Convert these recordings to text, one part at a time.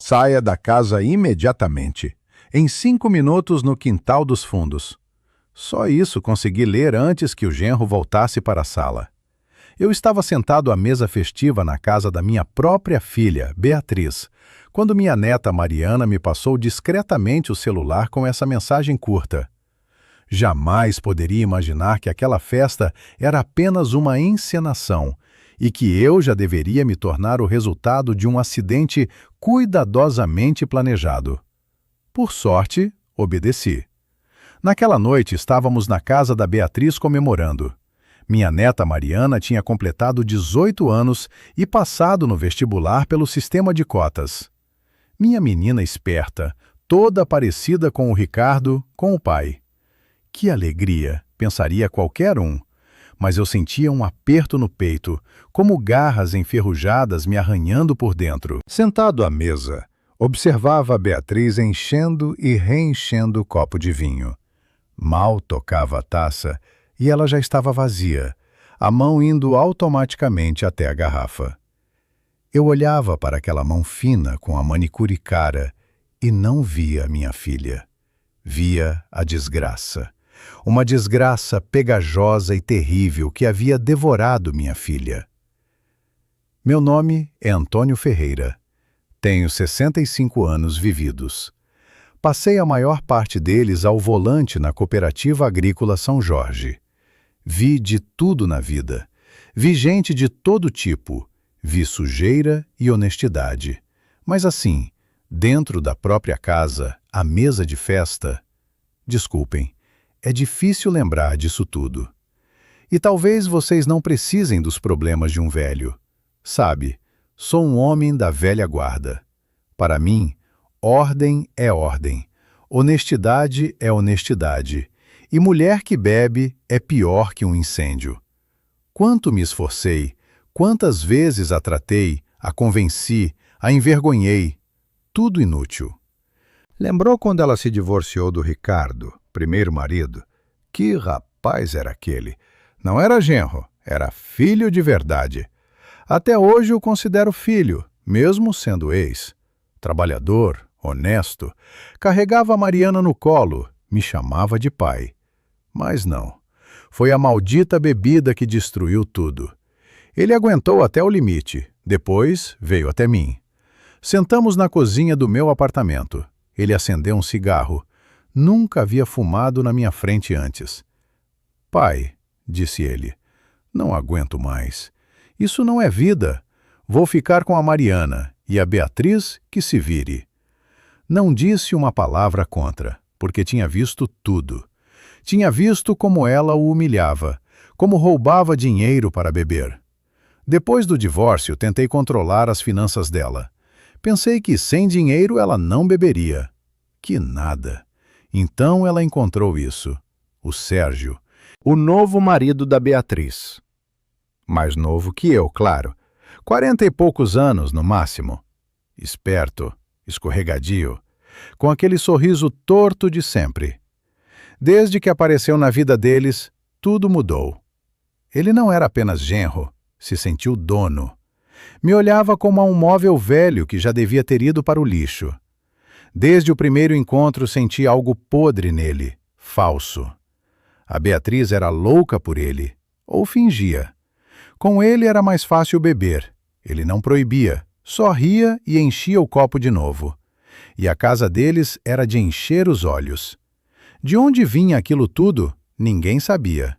Saia da casa imediatamente. Em 5 minutos no quintal dos fundos. Só isso consegui ler antes que o genro voltasse para a sala. Eu estava sentado à mesa festiva na casa da minha própria filha, Beatriz, quando minha neta Mariana me passou discretamente o celular com essa mensagem curta. Jamais poderia imaginar que aquela festa era apenas uma encenação e que eu já deveria me tornar o resultado de um acidente cuidadosamente planejado. Por sorte, obedeci. Naquela noite estávamos na casa da Beatriz comemorando. Minha neta Mariana tinha completado 18 anos e passado no vestibular pelo sistema de cotas. Minha menina esperta, toda parecida com o Ricardo, com o pai. Que alegria, pensaria qualquer um. Mas eu sentia um aperto no peito, como garras enferrujadas me arranhando por dentro. Sentado à mesa, observava a Beatriz enchendo e reenchendo o copo de vinho. Mal tocava a taça e ela já estava vazia, a mão indo automaticamente até a garrafa. Eu olhava para aquela mão fina com a manicure cara e não via minha filha. Via a desgraça. Uma desgraça pegajosa e terrível que havia devorado minha filha. Meu nome é Antônio Ferreira. Tenho 65 anos vividos. Passei a maior parte deles ao volante na Cooperativa Agrícola São Jorge. Vi de tudo na vida. Vi gente de todo tipo. Vi sujeira e honestidade. Mas assim, dentro da própria casa, à mesa de festa... Desculpem. É difícil lembrar disso tudo. E talvez vocês não precisem dos problemas de um velho. Sabe, sou um homem da velha guarda. Para mim, ordem é ordem, honestidade é honestidade, e mulher que bebe é pior que um incêndio. Quanto me esforcei, quantas vezes a tratei, a convenci, a envergonhei, tudo inútil. Lembrou quando ela se divorciou do Ricardo, primeiro marido? Que rapaz era aquele! Não era genro, era filho de verdade. Até hoje o considero filho, mesmo sendo ex. Trabalhador, honesto, carregava a Mariana no colo, me chamava de pai. Mas não, foi a maldita bebida que destruiu tudo. Ele aguentou até o limite, depois veio até mim. Sentamos na cozinha do meu apartamento. Ele acendeu um cigarro. Nunca havia fumado na minha frente antes. Pai, disse ele, não aguento mais. Isso não é vida. Vou ficar com a Mariana e a Beatriz que se vire. Não disse uma palavra contra, porque tinha visto tudo. Tinha visto como ela o humilhava, como roubava dinheiro para beber. Depois do divórcio, tentei controlar as finanças dela. Pensei que sem dinheiro ela não beberia. Que nada. Então ela encontrou isso. O Sérgio, o novo marido da Beatriz. Mais novo que eu, claro. 40 e poucos anos, no máximo. Esperto, escorregadio, com aquele sorriso torto de sempre. Desde que apareceu na vida deles, tudo mudou. Ele não era apenas genro, se sentiu dono. Me olhava como a um móvel velho que já devia ter ido para o lixo. Desde o primeiro encontro senti algo podre nele, falso. A Beatriz era louca por ele, ou fingia. Com ele era mais fácil beber. Ele não proibia, só ria e enchia o copo de novo. E a casa deles era de encher os olhos. De onde vinha aquilo tudo, ninguém sabia.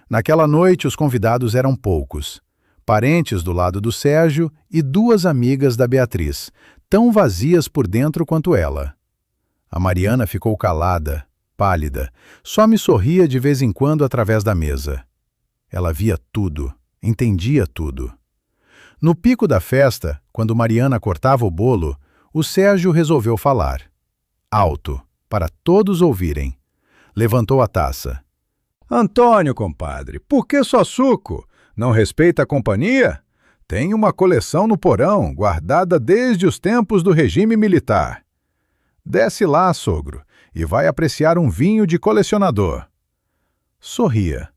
Naquela noite os convidados eram poucos. Parentes do lado do Sérgio e 2 amigas da Beatriz, tão vazias por dentro quanto ela. A Mariana ficou calada, pálida, só me sorria de vez em quando através da mesa. Ela via tudo, entendia tudo. No pico da festa, quando Mariana cortava o bolo, o Sérgio resolveu falar. Alto, para todos ouvirem. Levantou a taça. Antônio, compadre, por que só suco? Não respeita a companhia? Tem uma coleção no porão, guardada desde os tempos do regime militar. Desce lá, sogro, e vai apreciar um vinho de colecionador. Sorria,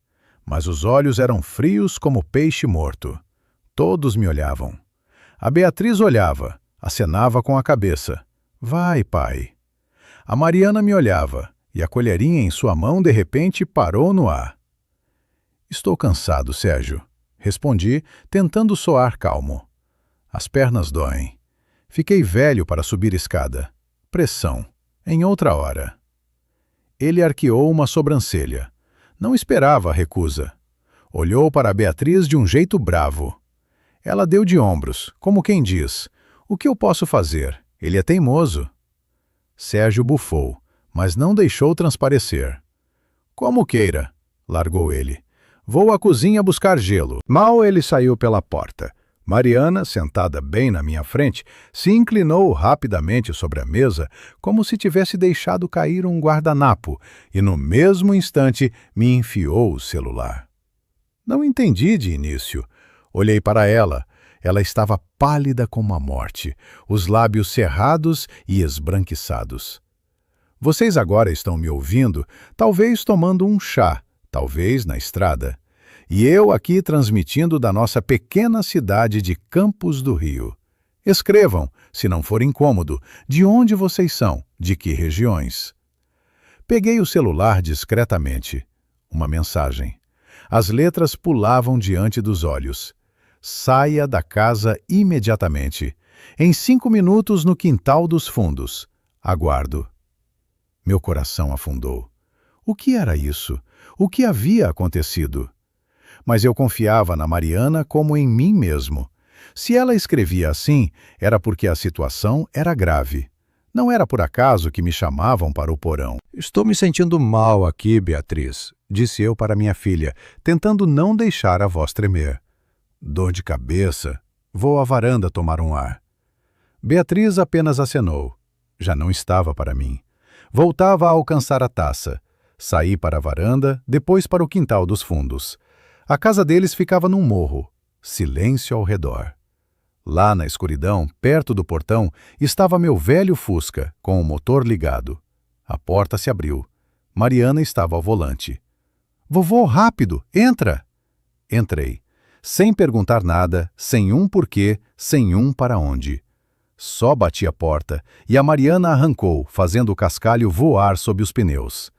mas os olhos eram frios como peixe morto. Todos me olhavam. A Beatriz olhava, Acenava com a cabeça. Vai, pai. A Mariana me olhava, e a colherinha em sua mão de repente parou no ar. Estou cansado, Sérgio, respondi, tentando soar calmo. As pernas doem. Fiquei velho para subir escada. Pressão. Em outra hora. Ele arqueou uma sobrancelha. Não esperava a recusa. Olhou para a Beatriz de um jeito bravo. Ela deu de ombros, como quem diz: o que eu posso fazer? Ele é teimoso. Sérgio bufou, mas não deixou transparecer. Como queira, largou ele. Vou à cozinha buscar gelo. Mal ele saiu pela porta. Mariana, sentada bem na minha frente, se inclinou rapidamente sobre a mesa, como se tivesse deixado cair um guardanapo, e no mesmo instante me enfiou o celular. Não entendi de início. Olhei para ela. Ela estava pálida como a morte, os lábios cerrados e esbranquiçados. Vocês agora estão me ouvindo, talvez tomando um chá, talvez na estrada. E eu aqui transmitindo da nossa pequena cidade de Campos do Rio. Escrevam, se não for incômodo, de onde vocês são, de que regiões. Peguei o celular discretamente. Uma mensagem. As letras pulavam diante dos olhos. Saia da casa imediatamente. Em 5 minutos no quintal dos fundos. Aguardo. Meu coração afundou. O que era isso? O que havia acontecido? Mas eu confiava na Mariana como em mim mesmo. Se ela escrevia assim, era porque a situação era grave. Não era por acaso que me chamavam para o porão. Estou me sentindo mal aqui, Beatriz, disse eu para minha filha, tentando não deixar a voz tremer. Dor de cabeça. Vou à varanda tomar um ar. Beatriz apenas acenou. Já não estava para mim. Voltava a alcançar a taça. Saí para a varanda, depois para o quintal dos fundos. A casa deles ficava num morro. Silêncio ao redor. Lá na escuridão, perto do portão, estava meu velho Fusca, com o motor ligado. A porta se abriu. Mariana estava ao volante. Vovô, rápido, entra! Entrei. Sem perguntar nada, sem um porquê, sem um para onde. Só bati a porta e a Mariana arrancou, fazendo o cascalho voar sob os pneus.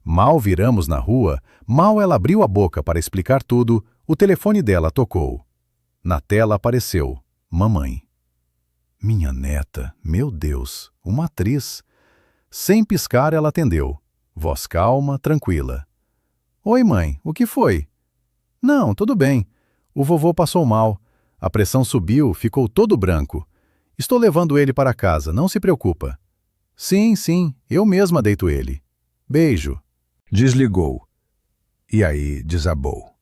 Mal viramos na rua, mal ela abriu a boca para explicar tudo, o telefone dela tocou. Na tela apareceu: mamãe. Minha neta, meu Deus, uma atriz. Sem piscar, ela atendeu. Voz calma, tranquila. Oi, mãe, o que foi? Não, tudo bem. O vovô passou mal. A pressão subiu, ficou todo branco. Estou levando ele para casa, não se preocupa. Sim, eu mesma deito ele. Beijo. Desligou. E aí desabou.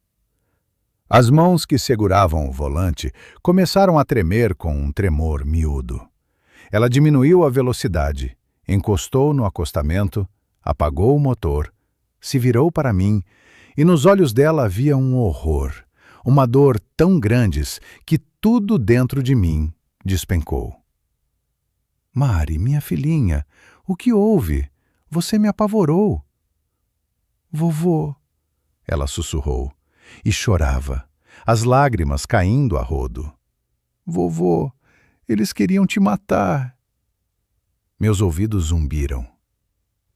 As mãos que seguravam o volante começaram a tremer com um tremor miúdo. Ela diminuiu a velocidade, encostou no acostamento, apagou o motor, se virou para mim e nos olhos dela havia um horror, uma dor tão grandes que tudo dentro de mim despencou. Mari, minha filhinha, o que houve? Você me apavorou. Vovô, ela sussurrou e chorava, as lágrimas caindo a rodo. Vovô, eles queriam te matar. Meus ouvidos zumbiram.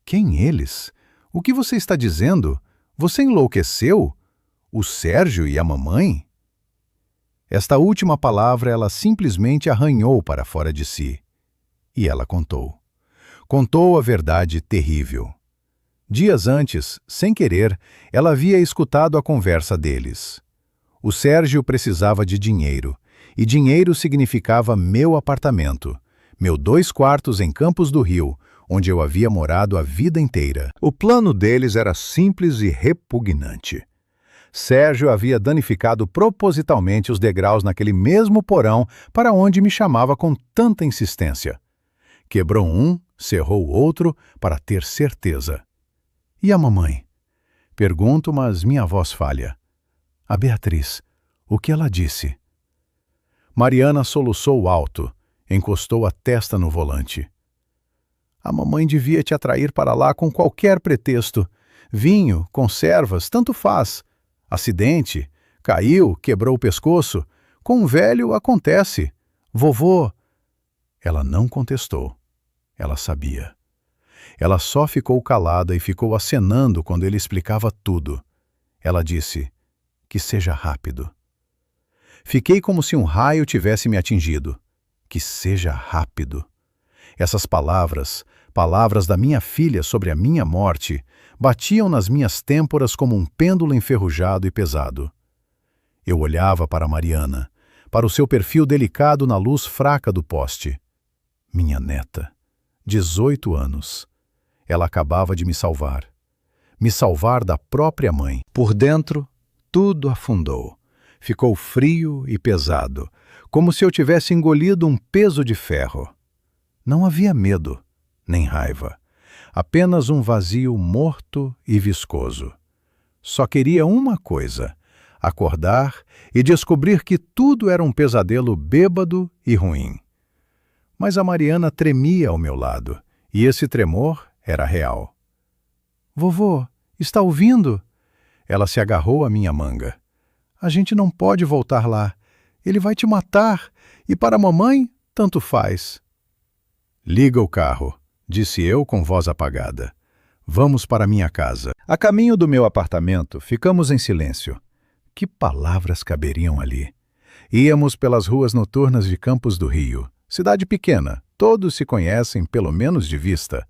Quem eles? O que você está dizendo? Você enlouqueceu? O Sérgio e a mamãe? Esta última palavra ela simplesmente arranhou para fora de si. E ela contou. Contou a verdade terrível. Dias antes, sem querer, ela havia escutado a conversa deles. O Sérgio precisava de dinheiro, e dinheiro significava meu apartamento, meu 2 quartos em Campos do Rio, onde eu havia morado a vida inteira. O plano deles era simples e repugnante. Sérgio havia danificado propositalmente os degraus naquele mesmo porão para onde me chamava com tanta insistência. Quebrou um, cerrou o outro, para ter certeza. E a mamãe? Pergunto, mas minha voz falha. A Beatriz, o que ela disse? Mariana soluçou alto, encostou a testa no volante. A mamãe devia te atrair para lá com qualquer pretexto. Vinho, conservas, tanto faz. Acidente, caiu, quebrou o pescoço. Com um velho acontece. Vovô... Ela não contestou. Ela sabia. Ela só ficou calada e ficou acenando quando ele explicava tudo. Ela disse, que seja rápido. Fiquei como se um raio tivesse me atingido. Que seja rápido. Essas palavras, palavras da minha filha sobre a minha morte, batiam nas minhas têmporas como um pêndulo enferrujado e pesado. Eu olhava para Mariana, para o seu perfil delicado na luz fraca do poste. Minha neta, 18 anos. Ela acabava de me salvar. Me salvar da própria mãe. Por dentro, tudo afundou. Ficou frio e pesado, como se eu tivesse engolido um peso de ferro. Não havia medo, nem raiva. Apenas um vazio morto e viscoso. Só queria uma coisa: acordar e descobrir que tudo era um pesadelo bêbado e ruim. Mas a Mariana tremia ao meu lado, e esse tremor era real. Vovô, está ouvindo? Ela se agarrou à minha manga. A gente não pode voltar lá. Ele vai te matar, e para a mamãe, tanto faz. Liga o carro, disse eu com voz apagada. Vamos para minha casa. A caminho do meu apartamento, ficamos em silêncio. Que palavras caberiam ali? Íamos pelas ruas noturnas de Campos do Rio. Cidade pequena, todos se conhecem, pelo menos de vista.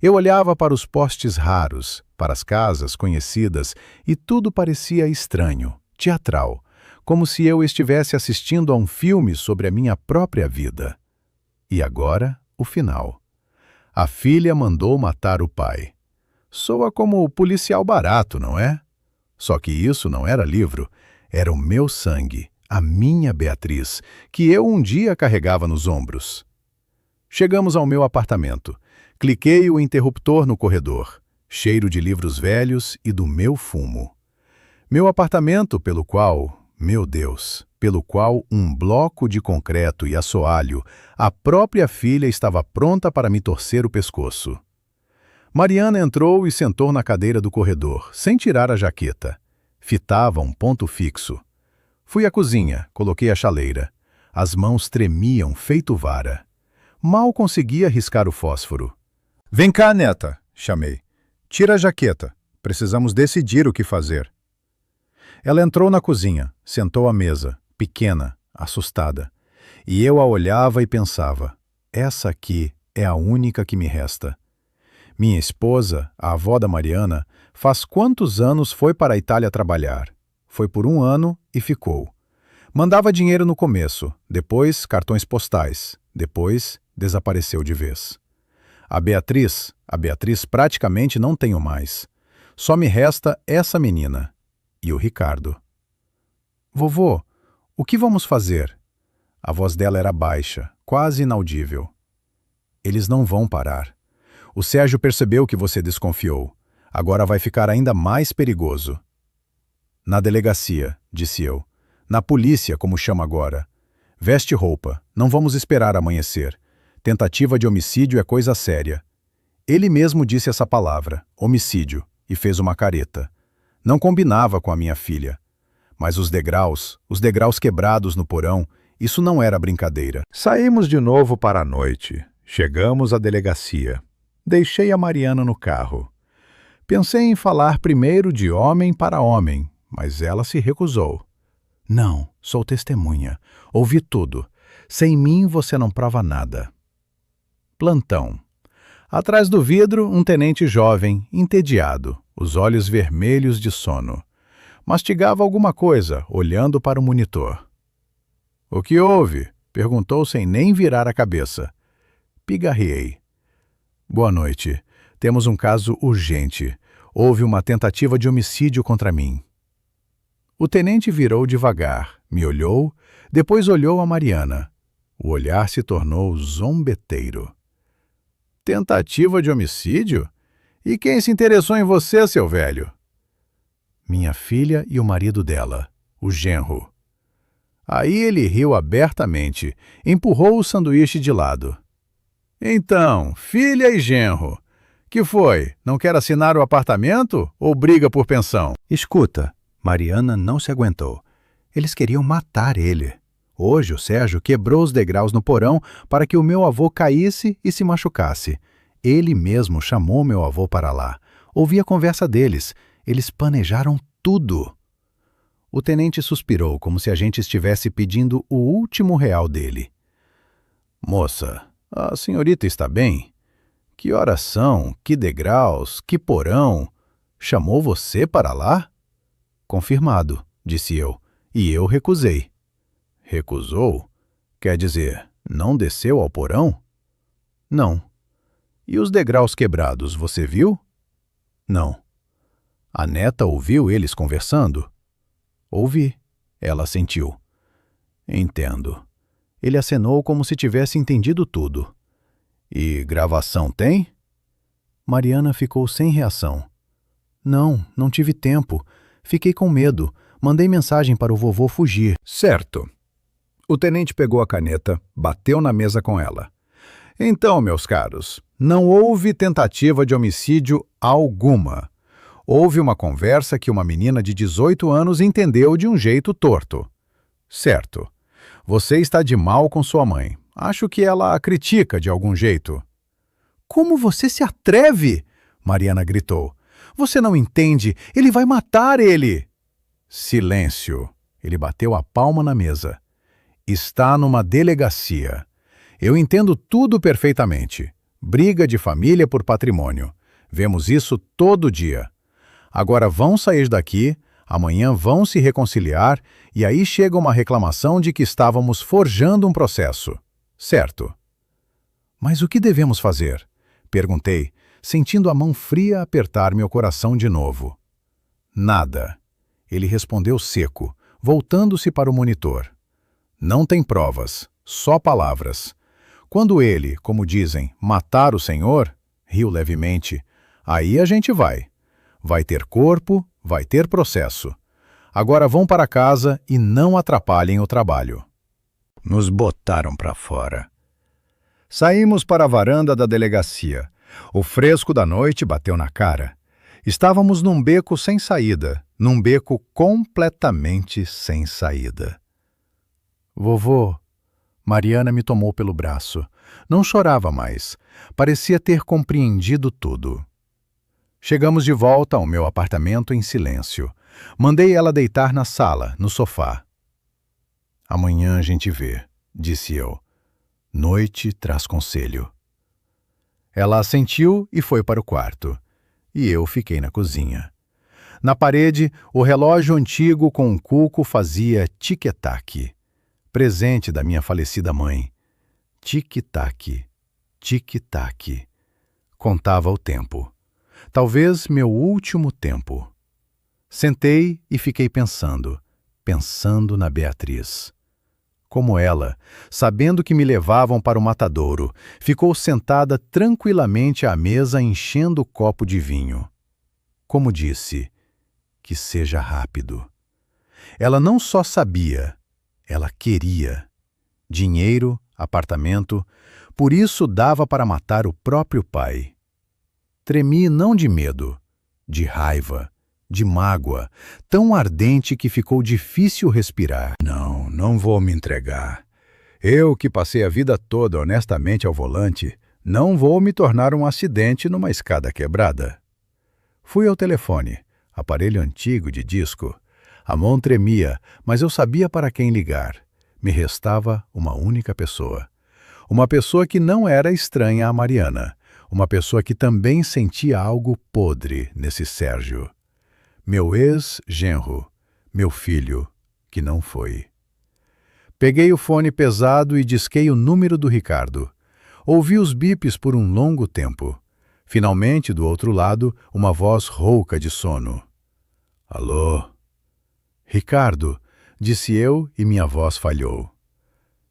Eu olhava para os postes raros, para as casas conhecidas, e tudo parecia estranho, teatral, como se eu estivesse assistindo a um filme sobre a minha própria vida. E agora, o final. A filha mandou matar o pai. Soa como policial barato, não é? Só que isso não era livro, era o meu sangue, a minha Beatriz, que eu um dia carregava nos ombros. Chegamos ao meu apartamento. Cliquei o interruptor no corredor, cheiro de livros velhos e do meu fumo. Meu apartamento pelo qual, meu Deus, pelo qual um bloco de concreto e assoalho, a própria filha estava pronta para me torcer o pescoço. Mariana entrou e sentou na cadeira do corredor, sem tirar a jaqueta. Fitava um ponto fixo. Fui à cozinha, coloquei a chaleira. As mãos tremiam feito vara. Mal conseguia riscar o fósforo. Vem cá, neta, chamei. Tira a jaqueta. Precisamos decidir o que fazer. Ela entrou na cozinha, sentou à mesa, pequena, assustada. E eu a olhava e pensava, essa aqui é a única que me resta. Minha esposa, a avó da Mariana, faz quantos anos foi para a Itália trabalhar? Foi por 1 ano e ficou. Mandava dinheiro no começo, depois cartões postais, depois desapareceu de vez. A Beatriz praticamente não tenho mais. Só me resta essa menina. E o Ricardo. Vovô, o que vamos fazer? A voz dela era baixa, quase inaudível. Eles não vão parar. O Sérgio percebeu que você desconfiou. Agora vai ficar ainda mais perigoso. Na delegacia, disse eu. Na polícia, como chama agora. Veste roupa, não vamos esperar amanhecer. Tentativa de homicídio é coisa séria. Ele mesmo disse essa palavra, homicídio, e fez uma careta. Não combinava com a minha filha. Mas os degraus quebrados no porão, isso não era brincadeira. Saímos de novo para a noite. Chegamos à delegacia. Deixei a Mariana no carro. Pensei em falar primeiro de homem para homem, mas ela se recusou. Não, sou testemunha. Ouvi tudo. Sem mim você não prova nada. Plantão. Atrás do vidro, um tenente jovem, entediado, os olhos vermelhos de sono. Mastigava alguma coisa, olhando para o monitor. O que houve? Perguntou sem nem virar a cabeça. Pigarreei. Boa noite. Temos um caso urgente. Houve uma tentativa de homicídio contra mim. O tenente virou devagar, me olhou, depois olhou a Mariana. O olhar se tornou zombeteiro. Tentativa de homicídio? E quem se interessou em você, seu velho? Minha filha e o marido dela, o genro. Aí ele riu abertamente, empurrou o sanduíche de lado. Então, filha e genro, que foi? Não quer assinar o apartamento ou briga por pensão? Escuta, Mariana não se aguentou. Eles queriam matar ele. Hoje o Sérgio quebrou os degraus no porão para que o meu avô caísse e se machucasse. Ele mesmo chamou meu avô para lá. Ouvi a conversa deles. Eles planejaram tudo. O tenente suspirou, como se a gente estivesse pedindo o último real dele. Moça, a senhorita está bem? Que horas são? Que degraus? Que porão? Chamou você para lá? Confirmado, disse eu, e eu recusei. Recusou? Quer dizer, não desceu ao porão? Não. E os degraus quebrados, você viu? Não. A neta ouviu eles conversando? Ouvi. Ela assentiu. Entendo. Ele acenou como se tivesse entendido tudo. E gravação tem? Mariana ficou sem reação. Não tive tempo. Fiquei com medo. Mandei mensagem para o vovô fugir. Certo. O tenente pegou a caneta, bateu na mesa com ela. Então, meus caros, não houve tentativa de homicídio alguma. Houve uma conversa que uma menina de 18 anos entendeu de um jeito torto. Certo. Você está de mal com sua mãe. Acho que ela a critica de algum jeito. Como você se atreve? Mariana gritou. Você não entende. Ele vai matar ele. Silêncio. Ele bateu a palma na mesa. Está numa delegacia. Eu entendo tudo perfeitamente. Briga de família por patrimônio. Vemos isso todo dia. Agora vão sair daqui, amanhã vão se reconciliar e aí chega uma reclamação de que estávamos forjando um processo. Certo. Mas o que devemos fazer? Perguntei, sentindo a mão fria apertar meu coração de novo. Nada. Ele respondeu seco, voltando-se para o monitor. Não tem provas, só palavras. Quando ele, como dizem, matar o senhor, riu levemente, aí a gente vai. Vai ter corpo, vai ter processo. Agora vão para casa e não atrapalhem o trabalho. Nos botaram para fora. Saímos para a varanda da delegacia. O fresco da noite bateu na cara. Estávamos num beco sem saída, num beco completamente sem saída. Vovô, Mariana me tomou pelo braço. Não chorava mais. Parecia ter compreendido tudo. Chegamos de volta ao meu apartamento em silêncio. Mandei ela deitar na sala, no sofá. Amanhã a gente vê, disse eu. Noite traz conselho. Ela assentiu e foi para o quarto. E eu fiquei na cozinha. Na parede, o relógio antigo com um cuco fazia tic-tac. Presente da minha falecida mãe. Tic-tac, tic-tac. Contava o tempo. Talvez meu último tempo. Sentei e fiquei pensando na Beatriz. Como ela, sabendo que me levavam para o matadouro, ficou sentada tranquilamente à mesa enchendo o copo de vinho. Como disse, que seja rápido. Ela não só sabia, ela queria. Dinheiro, apartamento, por isso dava para matar o próprio pai. Tremi não de medo, de raiva, de mágoa, tão ardente que ficou difícil respirar. Não vou me entregar. Eu, que passei a vida toda honestamente ao volante, não vou me tornar um acidente numa escada quebrada. Fui ao telefone, aparelho antigo de disco. A mão tremia, mas eu sabia para quem ligar. Me restava uma única pessoa. Uma pessoa que não era estranha a Mariana. Uma pessoa que também sentia algo podre nesse Sérgio. Meu ex-genro, meu filho, que não foi. Peguei o fone pesado e disquei o número do Ricardo. Ouvi os bips por um longo tempo. Finalmente, do outro lado, uma voz rouca de sono. Alô? Ricardo, disse eu e minha voz falhou.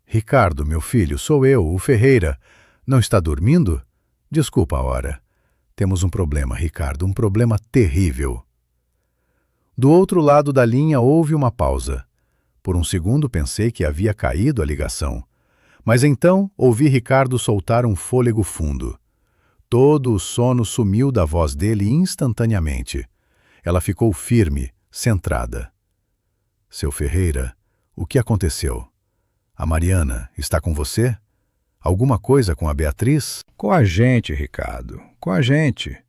Ricardo, meu filho, sou eu, o Ferreira. Não está dormindo? Desculpa a hora. Temos um problema, Ricardo, um problema terrível. Do outro lado da linha houve uma pausa. Por um segundo pensei que havia caído a ligação. Mas então ouvi Ricardo soltar um fôlego fundo. Todo o sono sumiu da voz dele instantaneamente. Ela ficou firme, centrada. Seu Ferreira, o que aconteceu? A Mariana está com você? Alguma coisa com a Beatriz? Com a gente, Ricardo, com a gente.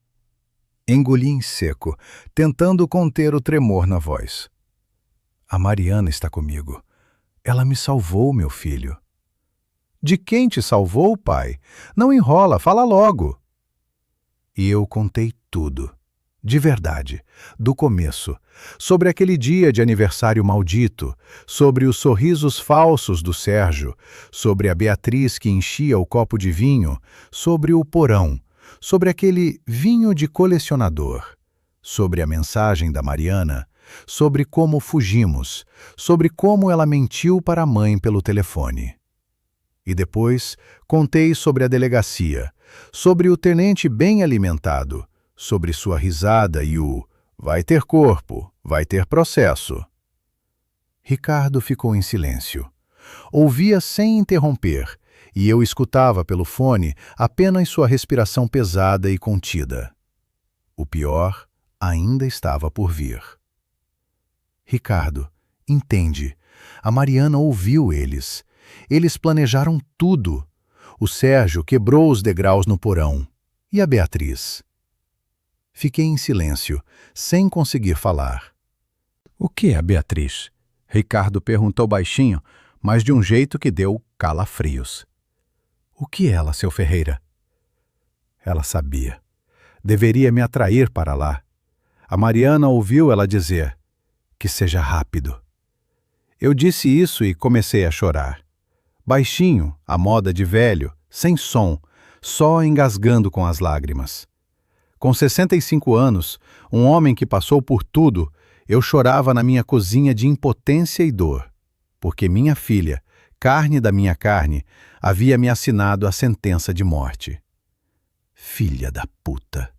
Engoli em seco, tentando conter o tremor na voz. A Mariana está comigo. Ela me salvou, meu filho. De quem te salvou, pai? Não enrola, fala logo. E eu contei tudo. De verdade, do começo, sobre aquele dia de aniversário maldito, sobre os sorrisos falsos do Sérgio, sobre a Beatriz que enchia o copo de vinho, sobre o porão, sobre aquele vinho de colecionador, sobre a mensagem da Mariana, sobre como fugimos, sobre como ela mentiu para a mãe pelo telefone. E depois contei sobre a delegacia, sobre o tenente bem alimentado, sobre sua risada e o "vai ter corpo, vai ter processo". Ricardo ficou em silêncio. Ouvia sem interromper, e eu escutava pelo fone apenas sua respiração pesada e contida. O pior ainda estava por vir. Ricardo, entende, a Mariana ouviu eles. Eles planejaram tudo. O Sérgio quebrou os degraus no porão. E a Beatriz? Fiquei em silêncio, sem conseguir falar. O que é Beatriz? Ricardo perguntou baixinho, mas de um jeito que deu calafrios. O que é ela, seu Ferreira? Ela sabia. Deveria me atrair para lá. A Mariana ouviu ela dizer, que seja rápido. Eu disse isso e comecei a chorar. Baixinho, à moda de velho, sem som, só engasgando com as lágrimas. Com 65 anos, um homem que passou por tudo, eu chorava na minha cozinha de impotência e dor, porque minha filha, carne da minha carne, havia me assinado a sentença de morte. Filha da puta!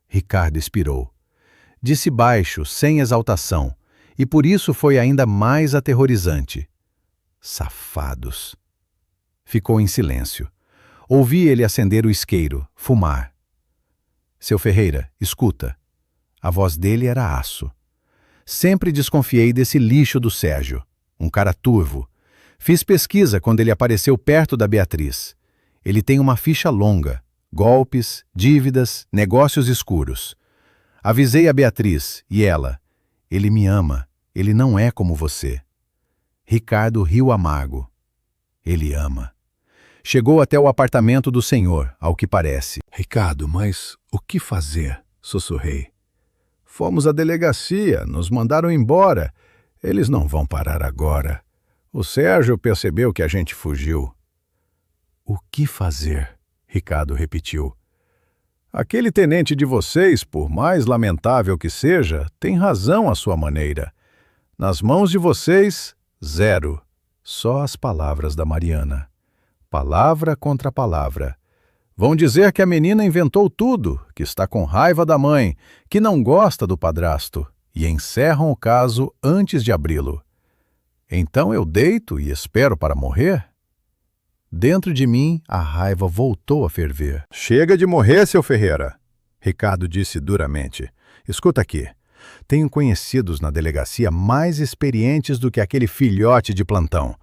Ricardo expirou. Disse baixo, sem exaltação, e por isso foi ainda mais aterrorizante. Safados! Ficou em silêncio. Ouvi ele acender o isqueiro, fumar. Seu Ferreira, escuta. A voz dele era aço. Sempre desconfiei desse lixo do Sérgio, um cara turvo. Fiz pesquisa quando ele apareceu perto da Beatriz. Ele tem uma ficha longa, golpes, dívidas, negócios escuros. Avisei a Beatriz, e ela, ele me ama, ele não é como você. Ricardo riu amargo. Ele ama. Chegou até o apartamento do senhor, ao que parece. Ricardo, mas o que fazer? Sussurrei. Fomos à delegacia, nos mandaram embora. Eles não vão parar agora. O Sérgio percebeu que a gente fugiu. O que fazer? Ricardo repetiu. Aquele tenente de vocês, por mais lamentável que seja, tem razão à sua maneira. Nas mãos de vocês, zero. Só as palavras da Mariana. Palavra contra palavra. Vão dizer que a menina inventou tudo, que está com raiva da mãe, que não gosta do padrasto, e encerram o caso antes de abri-lo. Então eu deito e espero para morrer? Dentro de mim, a raiva voltou a ferver. Chega de morrer, seu Ferreira, Ricardo disse duramente. Escuta aqui. Tenho conhecidos na delegacia mais experientes do que aquele filhote de plantão.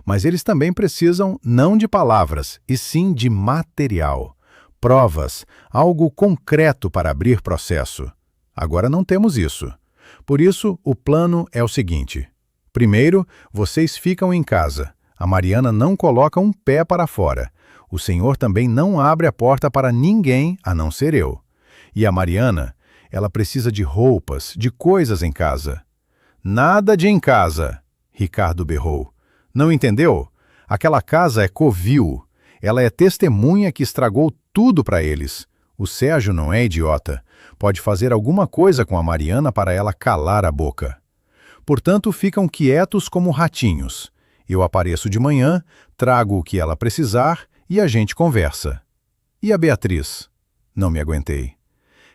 Mas eles também precisam não de palavras, e sim de material. Provas, algo concreto para abrir processo. Agora não temos isso. Por isso, o plano é o seguinte. Primeiro, vocês ficam em casa. A Mariana não coloca um pé para fora. O senhor também não abre a porta para ninguém, a não ser eu. E a Mariana, ela precisa de roupas, de coisas em casa. Nada de em casa, Ricardo berrou. Não entendeu? Aquela casa é covil. Ela é testemunha que estragou tudo para eles. O Sérgio não é idiota. Pode fazer alguma coisa com a Mariana para ela calar a boca. Portanto, ficam quietos como ratinhos. Eu apareço de manhã, trago o que ela precisar e a gente conversa. E a Beatriz? Não me aguentei.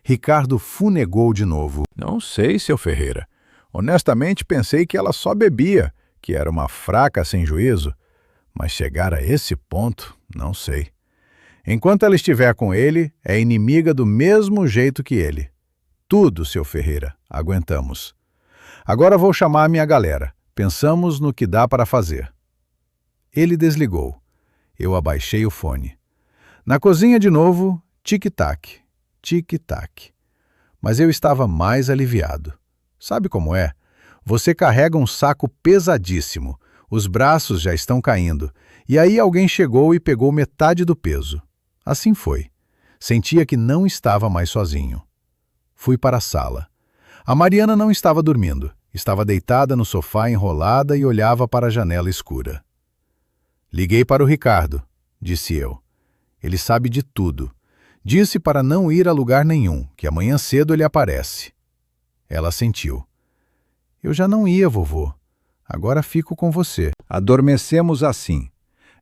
Ricardo funegou de novo. Não sei, seu Ferreira. Honestamente, pensei que ela só bebia, que era uma fraca sem juízo, mas chegar a esse ponto, não sei. Enquanto ela estiver com ele, é inimiga do mesmo jeito que ele. Tudo, seu Ferreira, aguentamos. Agora vou chamar minha galera. Pensamos no que dá para fazer. Ele desligou. Eu abaixei o fone. Na cozinha de novo, tic-tac, tic-tac. Mas eu estava mais aliviado. Sabe como é? Você carrega um saco pesadíssimo, os braços já estão caindo, e aí alguém chegou e pegou metade do peso. Assim foi. Sentia que não estava mais sozinho. Fui para a sala. A Mariana não estava dormindo. Estava deitada no sofá enrolada e olhava para a janela escura. Liguei para o Ricardo, disse eu. Ele sabe de tudo. Disse para não ir a lugar nenhum, que amanhã cedo ele aparece. Ela assentiu. Eu já não ia, vovô. Agora fico com você. Adormecemos assim.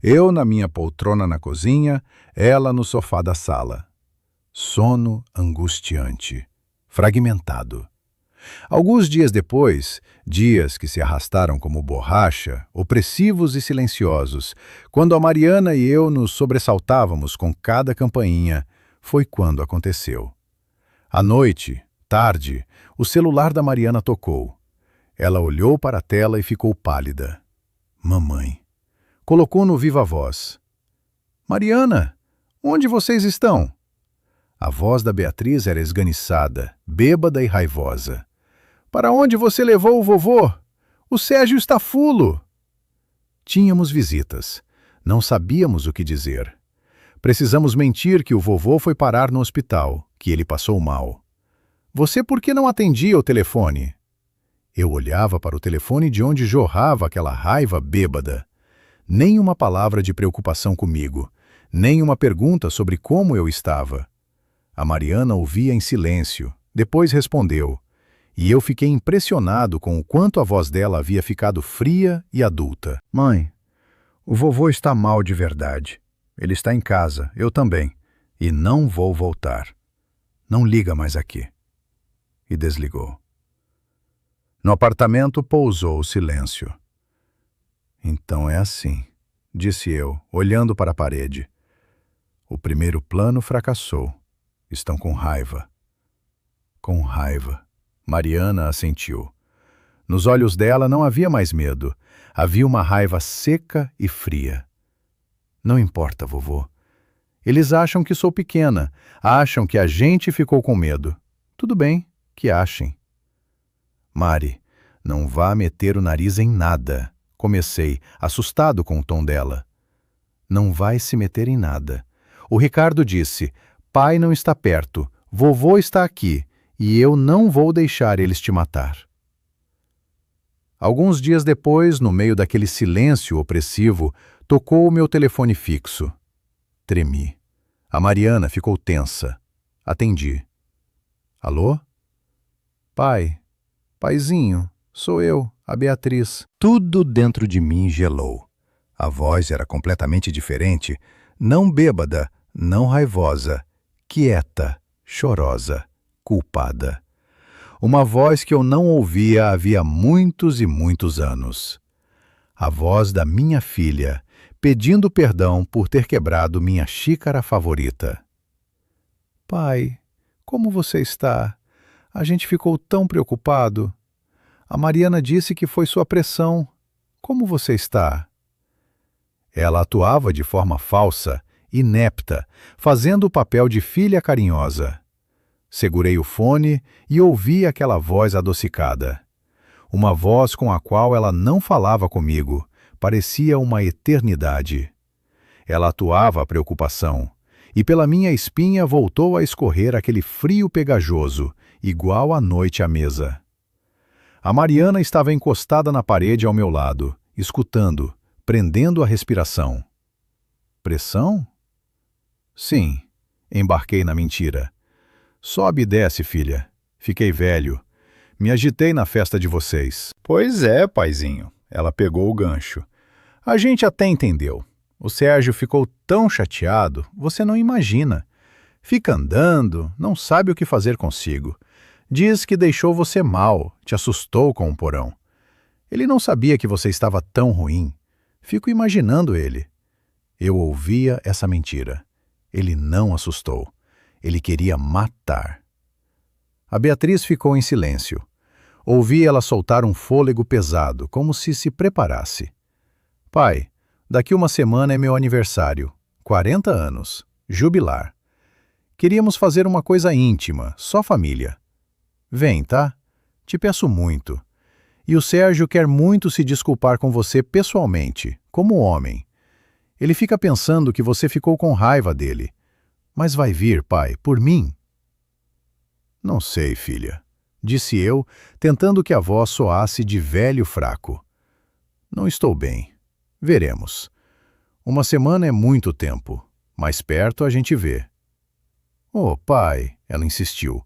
Eu na minha poltrona na cozinha, ela no sofá da sala. Sono angustiante, fragmentado. Alguns dias depois, dias que se arrastaram como borracha, opressivos e silenciosos, quando a Mariana e eu nos sobressaltávamos com cada campainha, foi quando aconteceu. À noite, tarde, o celular da Mariana tocou. Ela olhou para a tela e ficou pálida. Mamãe. Colocou no viva voz. Mariana, onde vocês estão? A voz da Beatriz era esganiçada, bêbada e raivosa. Para onde você levou o vovô? O Sérgio está fulo. Tínhamos visitas. Não sabíamos o que dizer. Precisamos mentir que o vovô foi parar no hospital, que ele passou mal. Você por que não atendia o telefone? Eu olhava para o telefone de onde jorrava aquela raiva bêbada. Nem uma palavra de preocupação comigo, nem uma pergunta sobre como eu estava. A Mariana ouvia em silêncio, depois respondeu, e eu fiquei impressionado com o quanto a voz dela havia ficado fria e adulta. Mãe, o vovô está mal de verdade. Ele está em casa, eu também, e não vou voltar. Não liga mais aqui. E desligou. No apartamento pousou o silêncio. Então é assim, disse eu, olhando para a parede. O primeiro plano fracassou. Estão com raiva. Com raiva. Mariana assentiu. Nos olhos dela não havia mais medo. Havia uma raiva seca e fria. Não importa, vovô. Eles acham que sou pequena. Acham que a gente ficou com medo. Tudo bem, que achem. Mari, não vá meter o nariz em nada. Comecei, assustado com o tom dela. Não vai se meter em nada. O Ricardo disse, pai não está perto, vovô está aqui, e eu não vou deixar eles te matar. Alguns dias depois, no meio daquele silêncio opressivo, tocou o meu telefone fixo. Tremi. A Mariana ficou tensa. Atendi. Alô? Pai. Paizinho, sou eu, a Beatriz. Tudo dentro de mim gelou. A voz era completamente diferente, não bêbada, não raivosa, quieta, chorosa, culpada. Uma voz que eu não ouvia havia muitos e muitos anos. A voz da minha filha, pedindo perdão por ter quebrado minha xícara favorita. Pai, como você está? A gente ficou tão preocupado. A Mariana disse que foi sua pressão. Como você está? Ela atuava de forma falsa, inepta, fazendo o papel de filha carinhosa. Segurei o fone e ouvi aquela voz adocicada. Uma voz com a qual ela não falava comigo, parecia uma eternidade. Ela atuava a preocupação, e pela minha espinha voltou a escorrer aquele frio pegajoso, igual à noite à mesa. A Mariana estava encostada na parede ao meu lado, escutando, prendendo a respiração. Pressão? Sim, embarquei na mentira. Sobe e desce, filha. Fiquei velho. Me agitei na festa de vocês. Pois é, paizinho. Ela pegou o gancho. A gente até entendeu. O Sérgio ficou tão chateado, você não imagina. Fica andando, não sabe o que fazer consigo. Diz que deixou você mal, te assustou com o porão. Ele não sabia que você estava tão ruim. Fico imaginando ele. Eu ouvia essa mentira. Ele não assustou. Ele queria matar. A Beatriz ficou em silêncio. Ouvi ela soltar um fôlego pesado, como se preparasse. Pai, Daqui uma semana é meu aniversário. 40 anos. Jubilar. Queríamos fazer uma coisa íntima, só família. Vem, tá? Te peço muito. E o Sérgio quer muito se desculpar com você pessoalmente, como homem. Ele fica pensando que você ficou com raiva dele. Mas vai vir, pai, por mim? Não sei, filha, disse eu, tentando que a voz soasse de velho fraco. Não estou bem. Veremos. Uma semana é muito tempo. Mais perto a gente vê. Oh, pai, ela insistiu.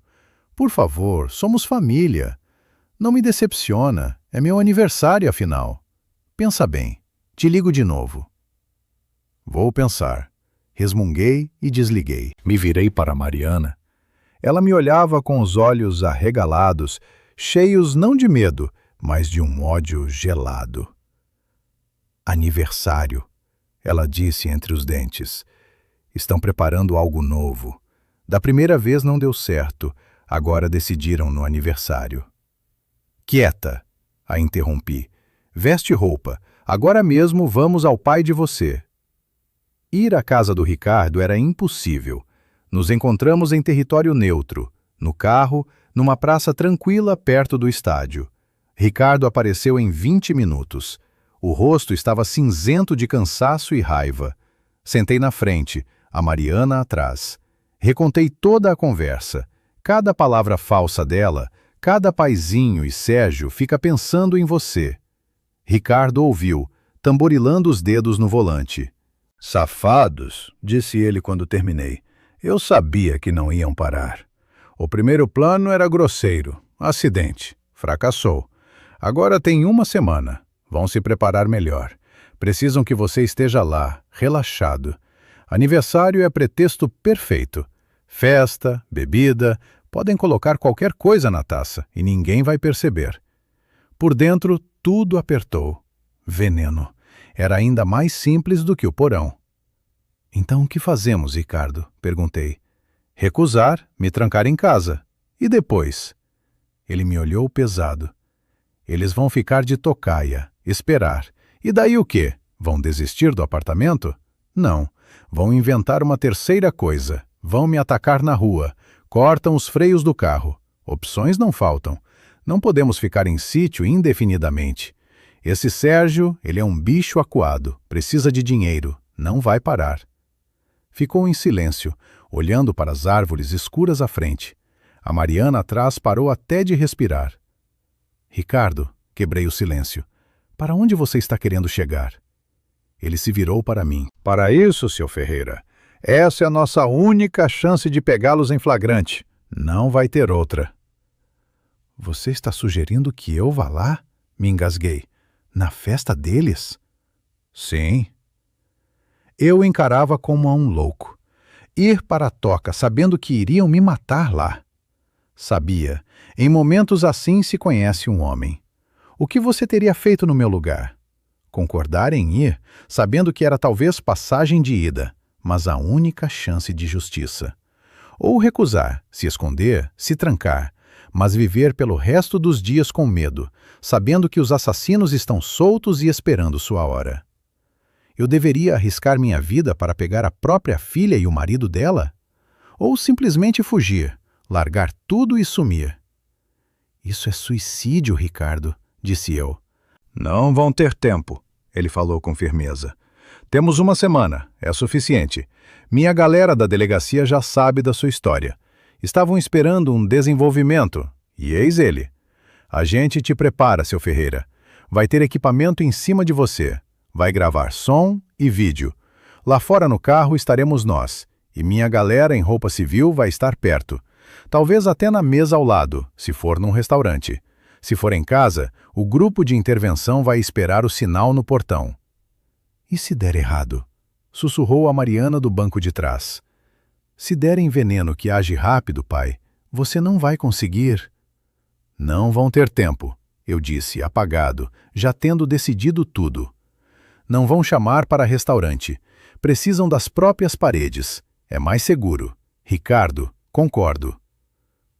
Por favor, somos família. Não me decepciona. É meu aniversário, afinal. Pensa bem. Te ligo de novo. Vou pensar. Resmunguei e desliguei. Me virei para Mariana. Ela me olhava com os olhos arregalados, cheios não de medo, mas de um ódio gelado. Aniversário, ela disse entre os dentes. Estão preparando algo novo. Da primeira vez não deu certo, agora decidiram no aniversário. Quieta, a interrompi. Veste roupa. Agora mesmo vamos ao pai de você. Ir à casa do Ricardo era impossível. Nos encontramos em território neutro, no carro, numa praça tranquila perto do estádio. Ricardo apareceu em 20 minutos. O rosto estava cinzento de cansaço e raiva. Sentei na frente, a Mariana atrás. Recontei toda a conversa. Cada palavra falsa dela, cada paizinho e Sérgio fica pensando em você. Ricardo ouviu, tamborilando os dedos no volante. Safados, disse ele quando terminei. Eu sabia que não iam parar. O primeiro plano era grosseiro. Acidente. Fracassou. Agora tem uma semana. Vão se preparar melhor. Precisam que você esteja lá, relaxado. Aniversário é pretexto perfeito. Festa, bebida, podem colocar qualquer coisa na taça e ninguém vai perceber. Por dentro, tudo apertou. Veneno. Era ainda mais simples do que o porão. Então o que fazemos, Ricardo? Perguntei. Recusar, me trancar em casa. E depois? Ele me olhou pesado. Eles vão ficar de tocaia, esperar. E daí o quê? Vão desistir do apartamento? Não. Vão inventar uma terceira coisa. Vão me atacar na rua. Cortam os freios do carro. Opções não faltam. Não podemos ficar em sítio indefinidamente. Esse Sérgio, ele é um bicho acuado. Precisa de dinheiro. Não vai parar. Ficou em silêncio, olhando para as árvores escuras à frente. A Mariana atrás parou até de respirar. Ricardo, quebrei o silêncio. Para onde você está querendo chegar? Ele se virou para mim. Para isso, seu Ferreira. Essa é a nossa única chance de pegá-los em flagrante. Não vai ter outra. Você está sugerindo que eu vá lá? Me engasguei. Na festa deles? Sim. Eu encarava como a um louco. Ir para a toca sabendo que iriam me matar lá. Sabia, em momentos assim se conhece um homem. O que você teria feito no meu lugar? Concordar em ir, sabendo que era talvez passagem de ida, mas a única chance de justiça. Ou recusar, se esconder, se trancar, mas viver pelo resto dos dias com medo, sabendo que os assassinos estão soltos e esperando sua hora. Eu deveria arriscar minha vida para pegar a própria filha e o marido dela? Ou simplesmente fugir, largar tudo e sumir? Isso é suicídio, Ricardo, disse eu. Não vão ter tempo, ele falou com firmeza. Temos uma semana, é suficiente. Minha galera da delegacia já sabe da sua história. Estavam esperando um desenvolvimento, e eis ele. A gente te prepara, seu Ferreira. Vai ter equipamento em cima de você. Vai gravar som e vídeo. Lá fora no carro estaremos nós, e minha galera em roupa civil vai estar perto. Talvez até na mesa ao lado, se for num restaurante. Se for em casa, o grupo de intervenção vai esperar o sinal no portão. E se der errado? Sussurrou a Mariana do banco de trás. Se derem veneno que age rápido, pai, você não vai conseguir. Não vão ter tempo, eu disse, apagado, já tendo decidido tudo. Não vão chamar para restaurante. Precisam das próprias paredes. É mais seguro. Ricardo, concordo.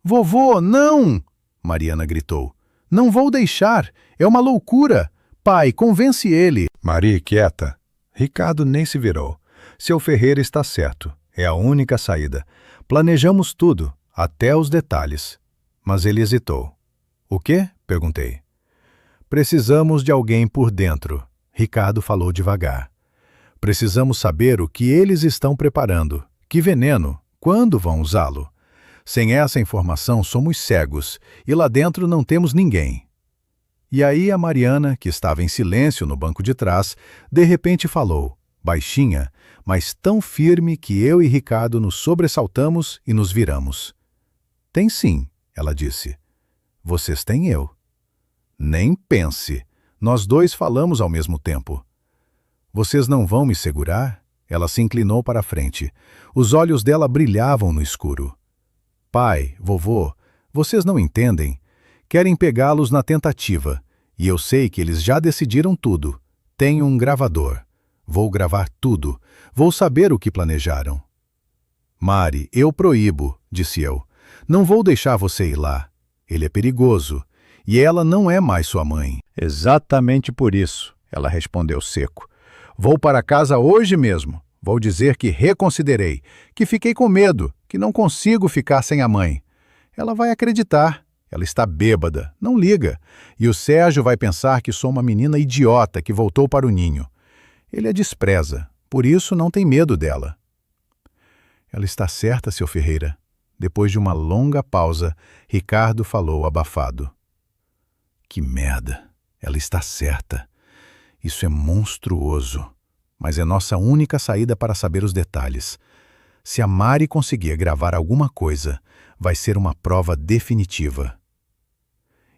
Vovô, não! Mariana gritou. Não vou deixar. É uma loucura. Pai, convence ele. Marie, quieta. Ricardo nem se virou. Seu Ferreira está certo. É a única saída. Planejamos tudo, até os detalhes. Mas ele hesitou. O quê? Perguntei. Precisamos de alguém por dentro. Ricardo falou devagar. Precisamos saber o que eles estão preparando. Que veneno? Quando vão usá-lo? Sem essa informação, somos cegos, e lá dentro não temos ninguém. E aí a Mariana, que estava em silêncio no banco de trás, de repente falou, baixinha, mas tão firme que eu e Ricardo nos sobressaltamos e nos viramos. Tem sim, ela disse. Vocês têm eu. Nem pense. Nós dois falamos ao mesmo tempo. Vocês não vão me segurar? Ela se inclinou para a frente. Os olhos dela brilhavam no escuro. Pai, vovô, vocês não entendem. Querem pegá-los na tentativa. E eu sei que eles já decidiram tudo. Tenho um gravador. Vou gravar tudo. Vou saber o que planejaram. Mari, eu proíbo, disse eu. Não vou deixar você ir lá. Ele é perigoso. E ela não é mais sua mãe. Exatamente por isso, ela respondeu seco. Vou para casa hoje mesmo. Vou dizer que reconsiderei, que fiquei com medo, que não consigo ficar sem a mãe. Ela vai acreditar. Ela está bêbada, não liga. E o Sérgio vai pensar que sou uma menina idiota que voltou para o ninho. Ele a despreza, por isso não tem medo dela. Ela está certa, seu Ferreira. Depois de uma longa pausa, Ricardo falou abafado. Que merda, ela está certa. Isso é monstruoso, mas é nossa única saída para saber os detalhes. Se a Mari conseguir gravar alguma coisa, vai ser uma prova definitiva.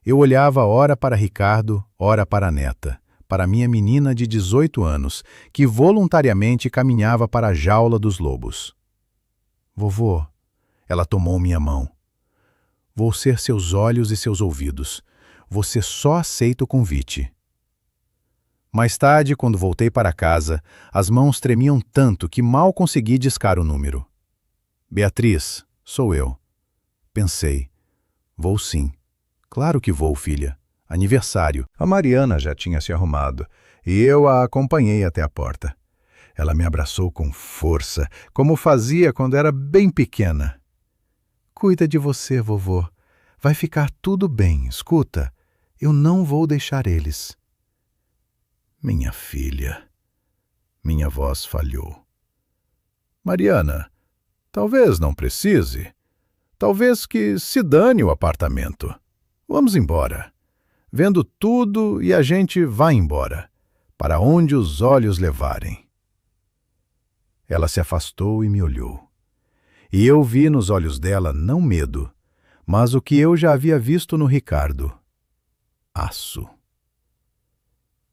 Eu olhava ora para Ricardo, ora para a neta, para minha menina de 18 anos, que voluntariamente caminhava para a jaula dos lobos. Vovô, ela tomou minha mão. Vou ser seus olhos e seus ouvidos. Você só aceita o convite. Mais tarde, quando voltei para casa, as mãos tremiam tanto que mal consegui discar o número. Beatriz, sou eu. Pensei. Vou sim. Claro que vou, filha. Aniversário. A Mariana já tinha se arrumado, e eu a acompanhei até a porta. Ela me abraçou com força, como fazia quando era bem pequena. Cuida de você, vovô. Vai ficar tudo bem, escuta. Eu não vou deixar eles. Minha filha. Minha voz falhou. Mariana, talvez não precise. Talvez que se dane o apartamento. Vamos embora. Vendo tudo e a gente vai embora, para onde os olhos levarem. Ela se afastou e me olhou. E eu vi nos olhos dela não medo, mas o que eu já havia visto no Ricardo. Aço.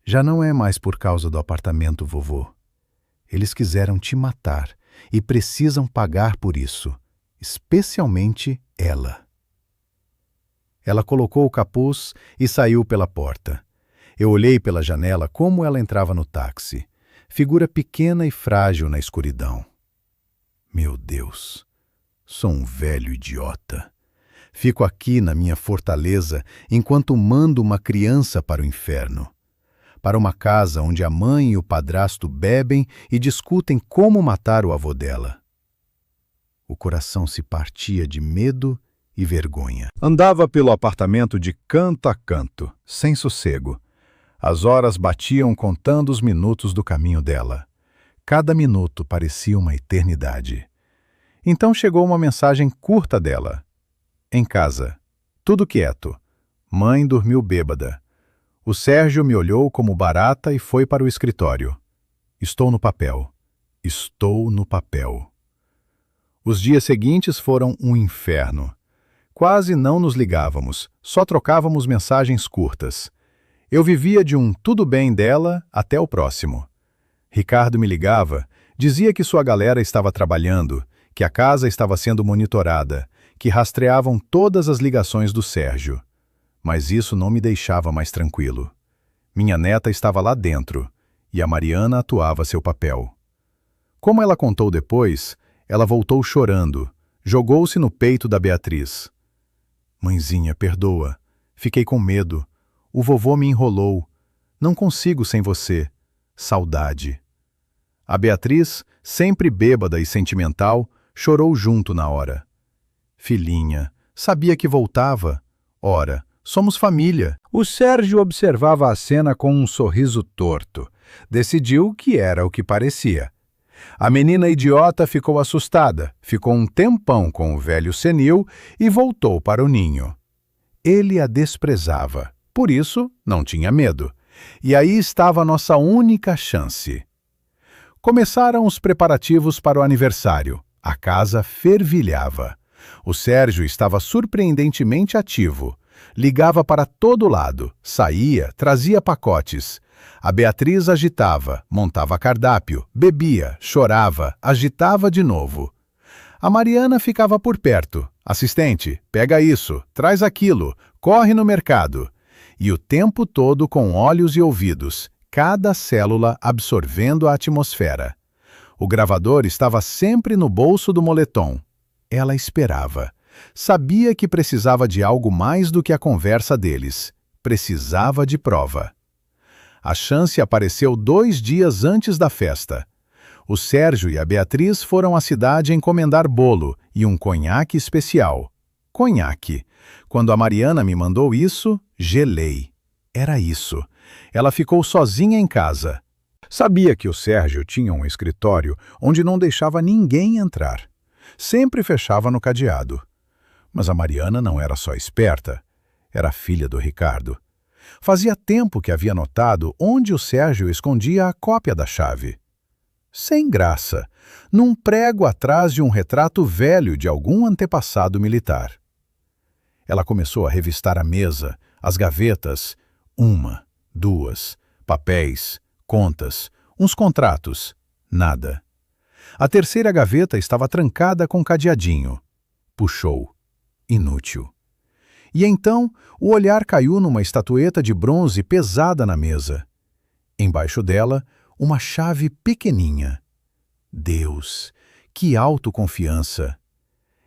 Já não é mais por causa do apartamento, vovô. Eles quiseram te matar e precisam pagar por isso, especialmente ela. Ela colocou o capuz e saiu pela porta. Eu olhei pela janela como ela entrava no táxi, figura pequena e frágil na escuridão. Meu Deus, sou um velho idiota. Fico aqui na minha fortaleza enquanto mando uma criança para o inferno. Para uma casa onde a mãe e o padrasto bebem e discutem como matar o avô dela. O coração se partia de medo e vergonha. Andava pelo apartamento de canto a canto, sem sossego. As horas batiam contando os minutos do caminho dela. Cada minuto parecia uma eternidade. Então chegou uma mensagem curta dela. Em casa. Tudo quieto. Mãe dormiu bêbada. O Sérgio me olhou como barata e foi para o escritório. Estou no papel. Estou no papel. Os dias seguintes foram um inferno. Quase não nos ligávamos, só trocávamos mensagens curtas. Eu vivia de um tudo bem dela até o próximo. Ricardo me ligava, dizia que sua galera estava trabalhando, que a casa estava sendo monitorada, que rastreavam todas as ligações do Sérgio. Mas isso não me deixava mais tranquilo. Minha neta estava lá dentro, e a Mariana atuava seu papel. Como ela contou depois, ela voltou chorando, jogou-se no peito da Beatriz. Mãezinha, perdoa. Fiquei com medo. O vovô me enrolou. Não consigo sem você. Saudade. A Beatriz, sempre bêbada e sentimental, chorou junto na hora. Filhinha, sabia que voltava. Ora, somos família. O Sérgio observava a cena com um sorriso torto. Decidiu que era o que parecia. A menina idiota ficou assustada, ficou um tempão com o velho senil e voltou para o ninho. Ele a desprezava, por isso não tinha medo. E aí estava a nossa única chance. Começaram os preparativos para o aniversário. A casa fervilhava. O Sérgio estava surpreendentemente ativo. Ligava para todo lado, saía, trazia pacotes. A Beatriz agitava, montava cardápio, bebia, chorava, agitava de novo. A Mariana ficava por perto. Assistente, pega isso, traz aquilo, corre no mercado. E o tempo todo com olhos e ouvidos, cada célula absorvendo a atmosfera. O gravador estava sempre no bolso do moletom. Ela esperava. Sabia que precisava de algo mais do que a conversa deles. Precisava de prova. A chance apareceu 2 dias antes da festa. O Sérgio e a Beatriz foram à cidade encomendar bolo e um conhaque especial. Conhaque. Quando a Mariana me mandou isso, gelei. Era isso. Ela ficou sozinha em casa. Sabia que o Sérgio tinha um escritório onde não deixava ninguém entrar. Sempre fechava no cadeado. Mas a Mariana não era só esperta, era filha do Ricardo. Fazia tempo que havia notado onde o Sérgio escondia a cópia da chave. Sem graça, num prego atrás de um retrato velho de algum antepassado militar. Ela começou a revistar a mesa, as gavetas, 1, 2, papéis, contas, uns contratos, nada. A terceira gaveta estava trancada com cadeadinho. Puxou. Inútil. E então o olhar caiu numa estatueta de bronze pesada na mesa. Embaixo dela, uma chave pequeninha. Deus, que autoconfiança!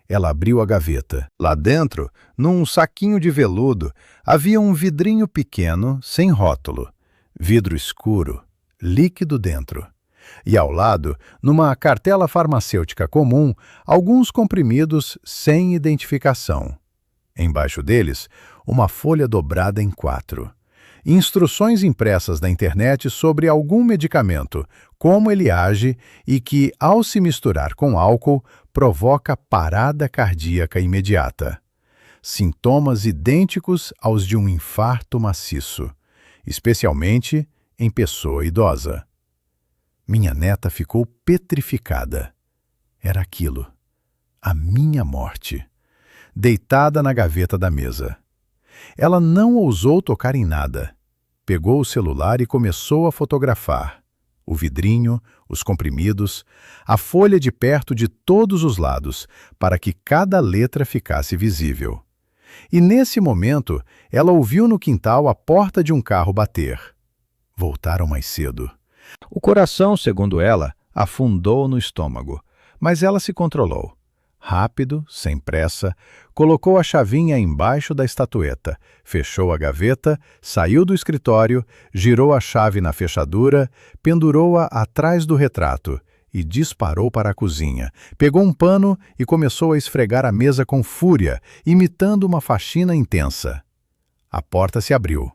Ela abriu a gaveta. Lá dentro, num saquinho de veludo, havia um vidrinho pequeno, sem rótulo. Vidro escuro, líquido dentro. E ao lado, numa cartela farmacêutica comum, alguns comprimidos sem identificação. Embaixo deles, uma folha dobrada em 4. Instruções impressas na internet sobre algum medicamento, como ele age e que, ao se misturar com álcool, provoca parada cardíaca imediata. Sintomas idênticos aos de um infarto maciço, especialmente em pessoa idosa. Minha neta ficou petrificada. Era aquilo. A minha morte. Deitada na gaveta da mesa. Ela não ousou tocar em nada. Pegou o celular e começou a fotografar. O vidrinho, os comprimidos, a folha de perto de todos os lados, para que cada letra ficasse visível. E nesse momento, ela ouviu no quintal a porta de um carro bater. Voltaram mais cedo. O coração, segundo ela, afundou no estômago, mas ela se controlou. Rápido, sem pressa, colocou a chavinha embaixo da estatueta, fechou a gaveta, saiu do escritório, girou a chave na fechadura, pendurou-a atrás do retrato e disparou para a cozinha. Pegou um pano e começou a esfregar a mesa com fúria, imitando uma faxina intensa. A porta se abriu.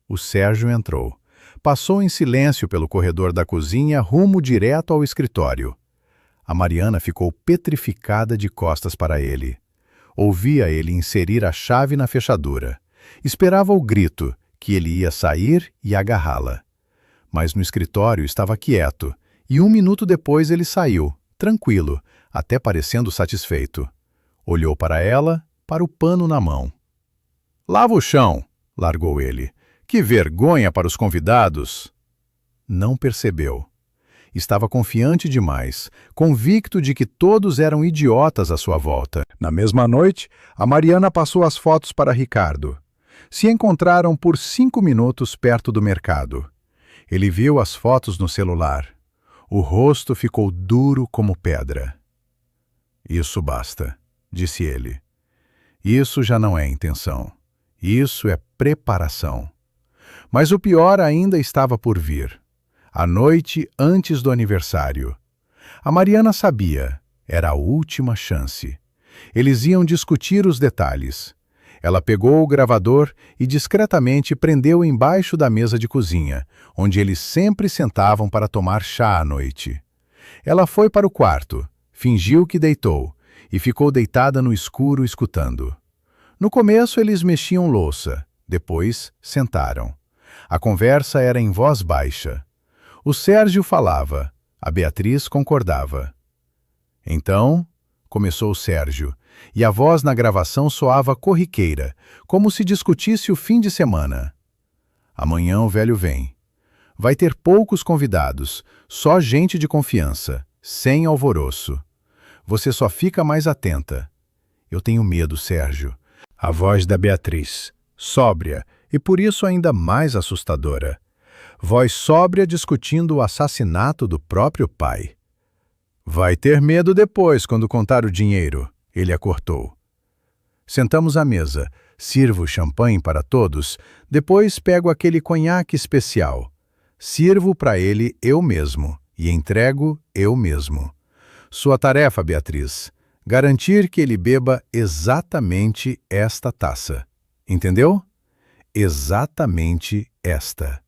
O Sérgio entrou. Passou em silêncio pelo corredor da cozinha, rumo direto ao escritório. A Mariana ficou petrificada de costas para ele. Ouvia ele inserir a chave na fechadura. Esperava o grito, que ele ia sair e agarrá-la. Mas no escritório estava quieto, e 1 minuto depois ele saiu, tranquilo, até parecendo satisfeito. Olhou para ela, para o pano na mão. "Lava o chão", largou ele. "Que vergonha para os convidados!" Não percebeu. Estava confiante demais, convicto de que todos eram idiotas à sua volta. Na mesma noite, a Mariana passou as fotos para Ricardo. Se encontraram por 5 minutos perto do mercado. Ele viu as fotos no celular. O rosto ficou duro como pedra. "Isso basta", disse ele. "Isso já não é intenção. Isso é preparação." Mas o pior ainda estava por vir. A noite antes do aniversário. A Mariana sabia, era a última chance. Eles iam discutir os detalhes. Ela pegou o gravador e discretamente prendeu embaixo da mesa de cozinha, onde eles sempre sentavam para tomar chá à noite. Ela foi para o quarto, fingiu que deitou e ficou deitada no escuro escutando. No começo eles mexiam louça, depois sentaram. A conversa era em voz baixa. O Sérgio falava, a Beatriz concordava. Então, começou o Sérgio, e a voz na gravação soava corriqueira, como se discutisse o fim de semana. Amanhã o velho vem. Vai ter poucos convidados, só gente de confiança, sem alvoroço. Você só fica mais atenta. Eu tenho medo, Sérgio. A voz da Beatriz, sóbria e por isso ainda mais assustadora. Voz sóbria discutindo o assassinato do próprio pai. Vai ter medo depois quando contar o dinheiro, ele a cortou. Sentamos à mesa, sirvo champanhe para todos, depois pego aquele conhaque especial. Sirvo para ele eu mesmo e entrego eu mesmo. Sua tarefa, Beatriz, garantir que ele beba exatamente esta taça. Entendeu? Exatamente esta.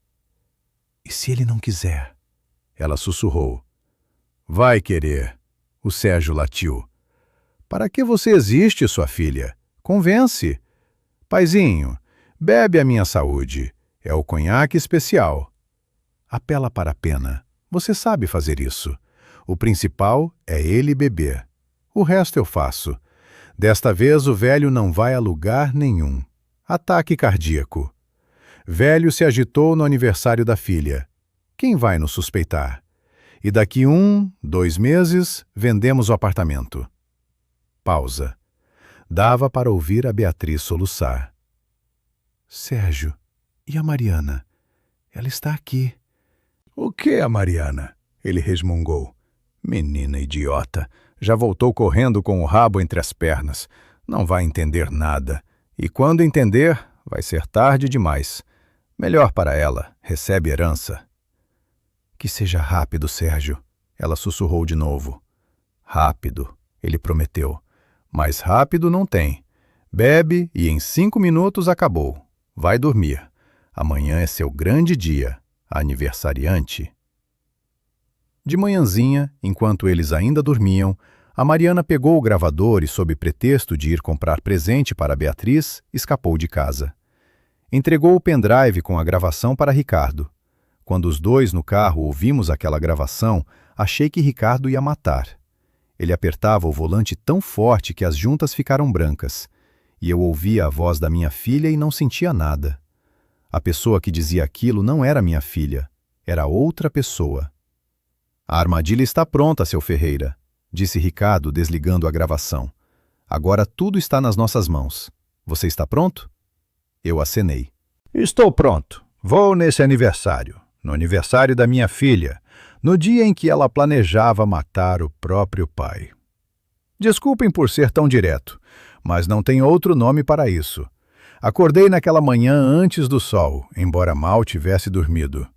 E se ele não quiser? Ela sussurrou. Vai querer. O Sérgio latiu. Para que você existe, sua filha? Convence. Paizinho, bebe a minha saúde. É o conhaque especial. Apela para a pena. Você sabe fazer isso. O principal é ele beber. O resto eu faço. Desta vez o velho não vai a lugar nenhum. Ataque cardíaco. Velho se agitou no aniversário da filha. Quem vai nos suspeitar? E daqui 1, 2 meses, vendemos o apartamento. Pausa. Dava para ouvir a Beatriz soluçar. Sérgio, e a Mariana? Ela está aqui. O que a Mariana? Ele resmungou. Menina idiota. Já voltou correndo com o rabo entre as pernas. Não vai entender nada. E quando entender, vai ser tarde demais. Melhor para ela, recebe herança. Que seja rápido, Sérgio. Ela sussurrou de novo. Rápido, ele prometeu. Mais rápido não tem. Bebe e em 5 minutos acabou. Vai dormir. Amanhã é seu grande dia, aniversariante. De manhãzinha, enquanto eles ainda dormiam, a Mariana pegou o gravador e, sob pretexto de ir comprar presente para Beatriz, escapou de casa. Entregou o pendrive com a gravação para Ricardo. Quando os dois no carro ouvimos aquela gravação, achei que Ricardo ia matar. Ele apertava o volante tão forte que as juntas ficaram brancas. E eu ouvia a voz da minha filha e não sentia nada. A pessoa que dizia aquilo não era minha filha, era outra pessoa. A armadilha está pronta, seu Ferreira, disse Ricardo, desligando a gravação. Agora tudo está nas nossas mãos. Você está pronto? Eu acenei. Estou pronto. Vou nesse aniversário. No aniversário da minha filha, no dia em que ela planejava matar o próprio pai. Desculpem por ser tão direto, mas não tem outro nome para isso. Acordei naquela manhã antes do sol, embora mal tivesse dormido.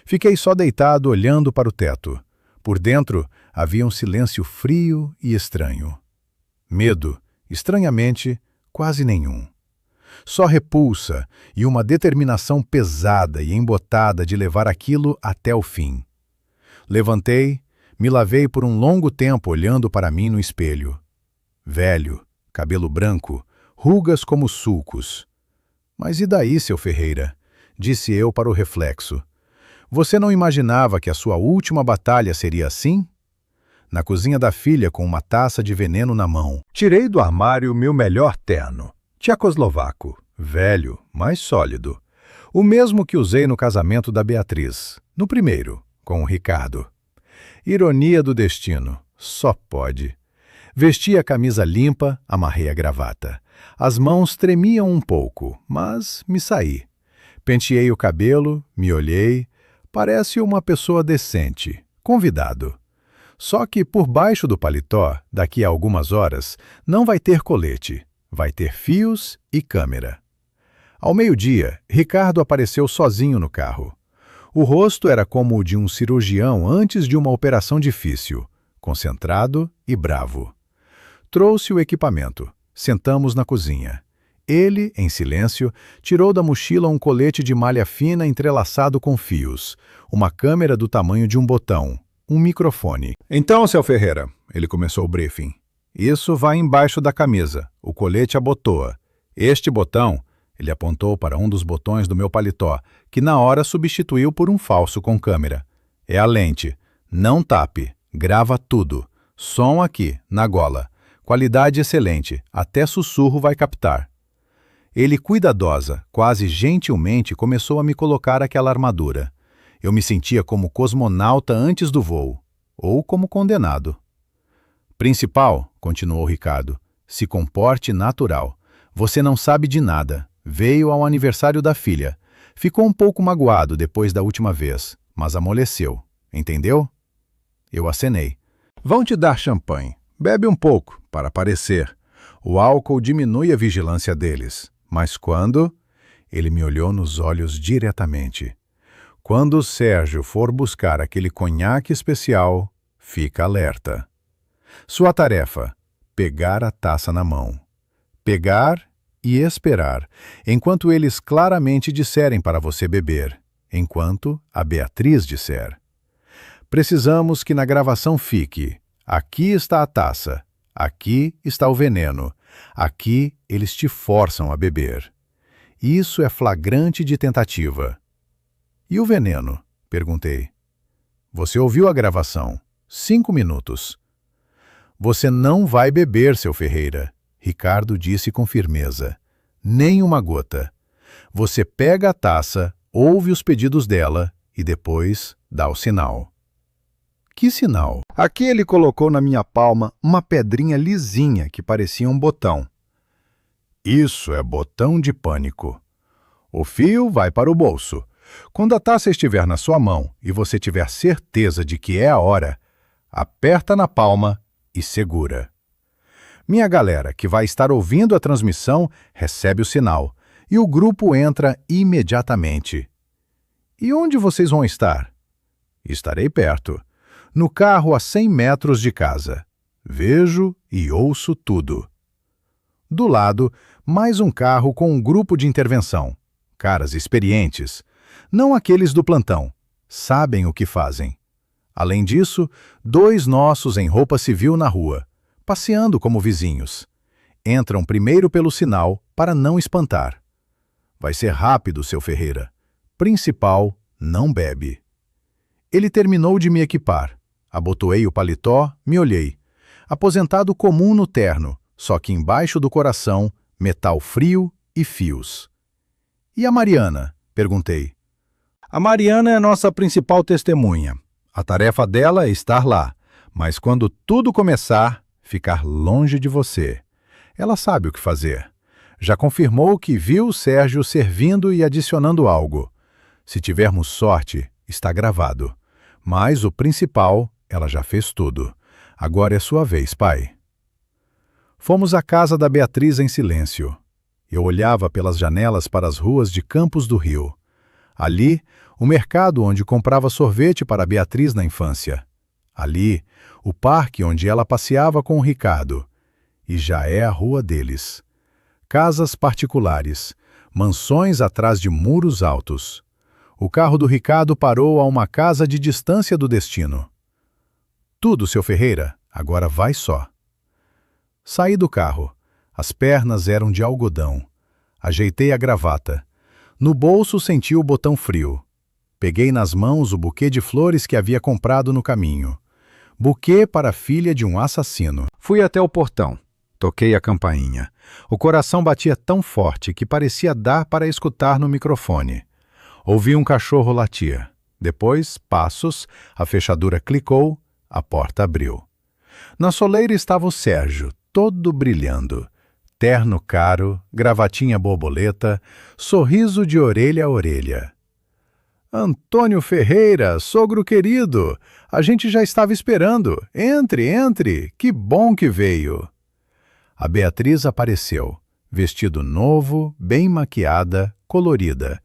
Fiquei só deitado olhando para o teto. Por dentro havia um silêncio frio e estranho. Medo, estranhamente, quase nenhum. Só repulsa e uma determinação pesada e embotada de levar aquilo até o fim. Levantei, me lavei por um longo tempo olhando para mim no espelho. Velho, cabelo branco, rugas como sulcos. Mas e daí, seu Ferreira? Disse eu para o reflexo. Você não imaginava que a sua última batalha seria assim? Na cozinha da filha, com uma taça de veneno na mão, tirei do armário meu melhor terno. Tchecoslovaco, velho, mas sólido. O mesmo que usei no casamento da Beatriz, no primeiro, com o Ricardo. Ironia do destino, só pode. Vesti a camisa limpa, amarrei a gravata. As mãos tremiam um pouco, mas me saí. Penteei o cabelo, me olhei. Parece uma pessoa decente, convidado. Só que por baixo do paletó, daqui a algumas horas, não vai ter colete. Vai ter fios e câmera. Ao meio-dia, Ricardo apareceu sozinho no carro. O rosto era como o de um cirurgião antes de uma operação difícil, concentrado e bravo. Trouxe o equipamento. Sentamos na cozinha. Ele, em silêncio, tirou da mochila um colete de malha fina entrelaçado com fios, uma câmera do tamanho de um botão, um microfone. Então, seu Ferreira, ele começou o briefing. Isso vai embaixo da camisa. O colete abotoa. Este botão, ele apontou para um dos botões do meu paletó, que na hora substituiu por um falso com câmera. É a lente. Não tape. Grava tudo. Som aqui, na gola. Qualidade excelente. Até sussurro vai captar. Ele, cuidadosa, quase gentilmente, começou a me colocar aquela armadura. Eu me sentia como cosmonauta antes do voo, ou como condenado. Principal, continuou Ricardo, se comporte natural. Você não sabe de nada. Veio ao aniversário da filha. Ficou um pouco magoado depois da última vez, mas amoleceu. Entendeu? Eu acenei. Vão te dar champanhe. Bebe um pouco, para aparecer. O álcool diminui a vigilância deles. Mas quando? Ele me olhou nos olhos diretamente. Quando o Sérgio for buscar aquele conhaque especial, fica alerta. Sua tarefa: pegar a taça na mão. Pegar e esperar, enquanto eles claramente disserem para você beber, enquanto a Beatriz disser. Precisamos que na gravação fique: aqui está a taça, aqui está o veneno, aqui eles te forçam a beber. Isso é flagrante de tentativa. E o veneno? Perguntei. Você ouviu a gravação. 5 minutos. Você não vai beber, seu Ferreira, Ricardo disse com firmeza. Nem uma gota. Você pega a taça, ouve os pedidos dela e depois dá o sinal. Que sinal? Aqui ele colocou na minha palma uma pedrinha lisinha que parecia um botão. Isso é botão de pânico. O fio vai para o bolso. Quando a taça estiver na sua mão e você tiver certeza de que é a hora, aperta na palma e segura. Minha galera, que vai estar ouvindo a transmissão, recebe o sinal e o grupo entra imediatamente. E onde vocês vão estar? Estarei perto. No carro a 100 metros de casa. Vejo e ouço tudo. Do lado, mais um carro com um grupo de intervenção. Caras experientes. Não aqueles do plantão. Sabem o que fazem. Além disso, 2 nossos em roupa civil na rua, passeando como vizinhos. Entram primeiro pelo sinal para não espantar. Vai ser rápido, seu Ferreira. Principal, não bebe. Ele terminou de me equipar. Abotoei o paletó, me olhei. Aposentado comum no terno, só que embaixo do coração, metal frio e fios. E a Mariana? Perguntei. A Mariana é nossa principal testemunha. A tarefa dela é estar lá, mas quando tudo começar, ficar longe de você. Ela sabe o que fazer. Já confirmou que viu o Sérgio servindo e adicionando algo. Se tivermos sorte, está gravado. Mas o principal, ela já fez tudo. Agora é sua vez, pai. Fomos à casa da Beatriz em silêncio. Eu olhava pelas janelas para as ruas de Campos do Rio. Ali, o mercado onde comprava sorvete para Beatriz na infância. Ali, o parque onde ela passeava com o Ricardo. E já é a rua deles. Casas particulares, mansões atrás de muros altos. O carro do Ricardo parou a uma casa de distância do destino. Tudo, seu Ferreira, agora vai só. Saí do carro. As pernas eram de algodão. Ajeitei a gravata. No bolso senti o botão frio. Peguei nas mãos o buquê de flores que havia comprado no caminho. Buquê para a filha de um assassino. Fui até o portão. Toquei a campainha. O coração batia tão forte que parecia dar para escutar no microfone. Ouvi um cachorro latir. Depois, passos, a fechadura clicou, a porta abriu. Na soleira estava o Sérgio, todo brilhando. Terno caro, gravatinha borboleta, sorriso de orelha a orelha. Antônio Ferreira, sogro querido, a gente já estava esperando. Entre, entre, que bom que veio. A Beatriz apareceu, vestido novo, bem maquiada, colorida.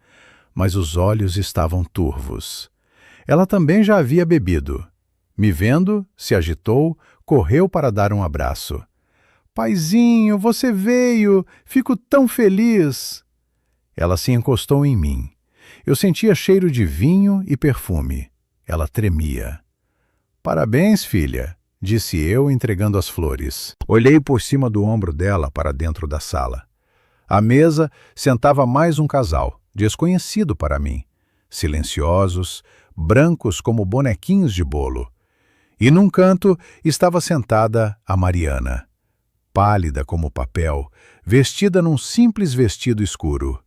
mas os olhos estavam turvos. Ela também já havia bebido. Me vendo, se agitou, correu para dar um abraço. Paizinho, você veio! Fico tão feliz! Ela se encostou em mim. Eu sentia cheiro de vinho e perfume. Ela tremia. Parabéns, filha, disse eu, entregando as flores. Olhei por cima do ombro dela para dentro da sala. À mesa sentava mais um casal, desconhecido para mim. Silenciosos, brancos como bonequinhos de bolo. E num canto estava sentada a Mariana, pálida como papel, vestida num simples vestido escuro.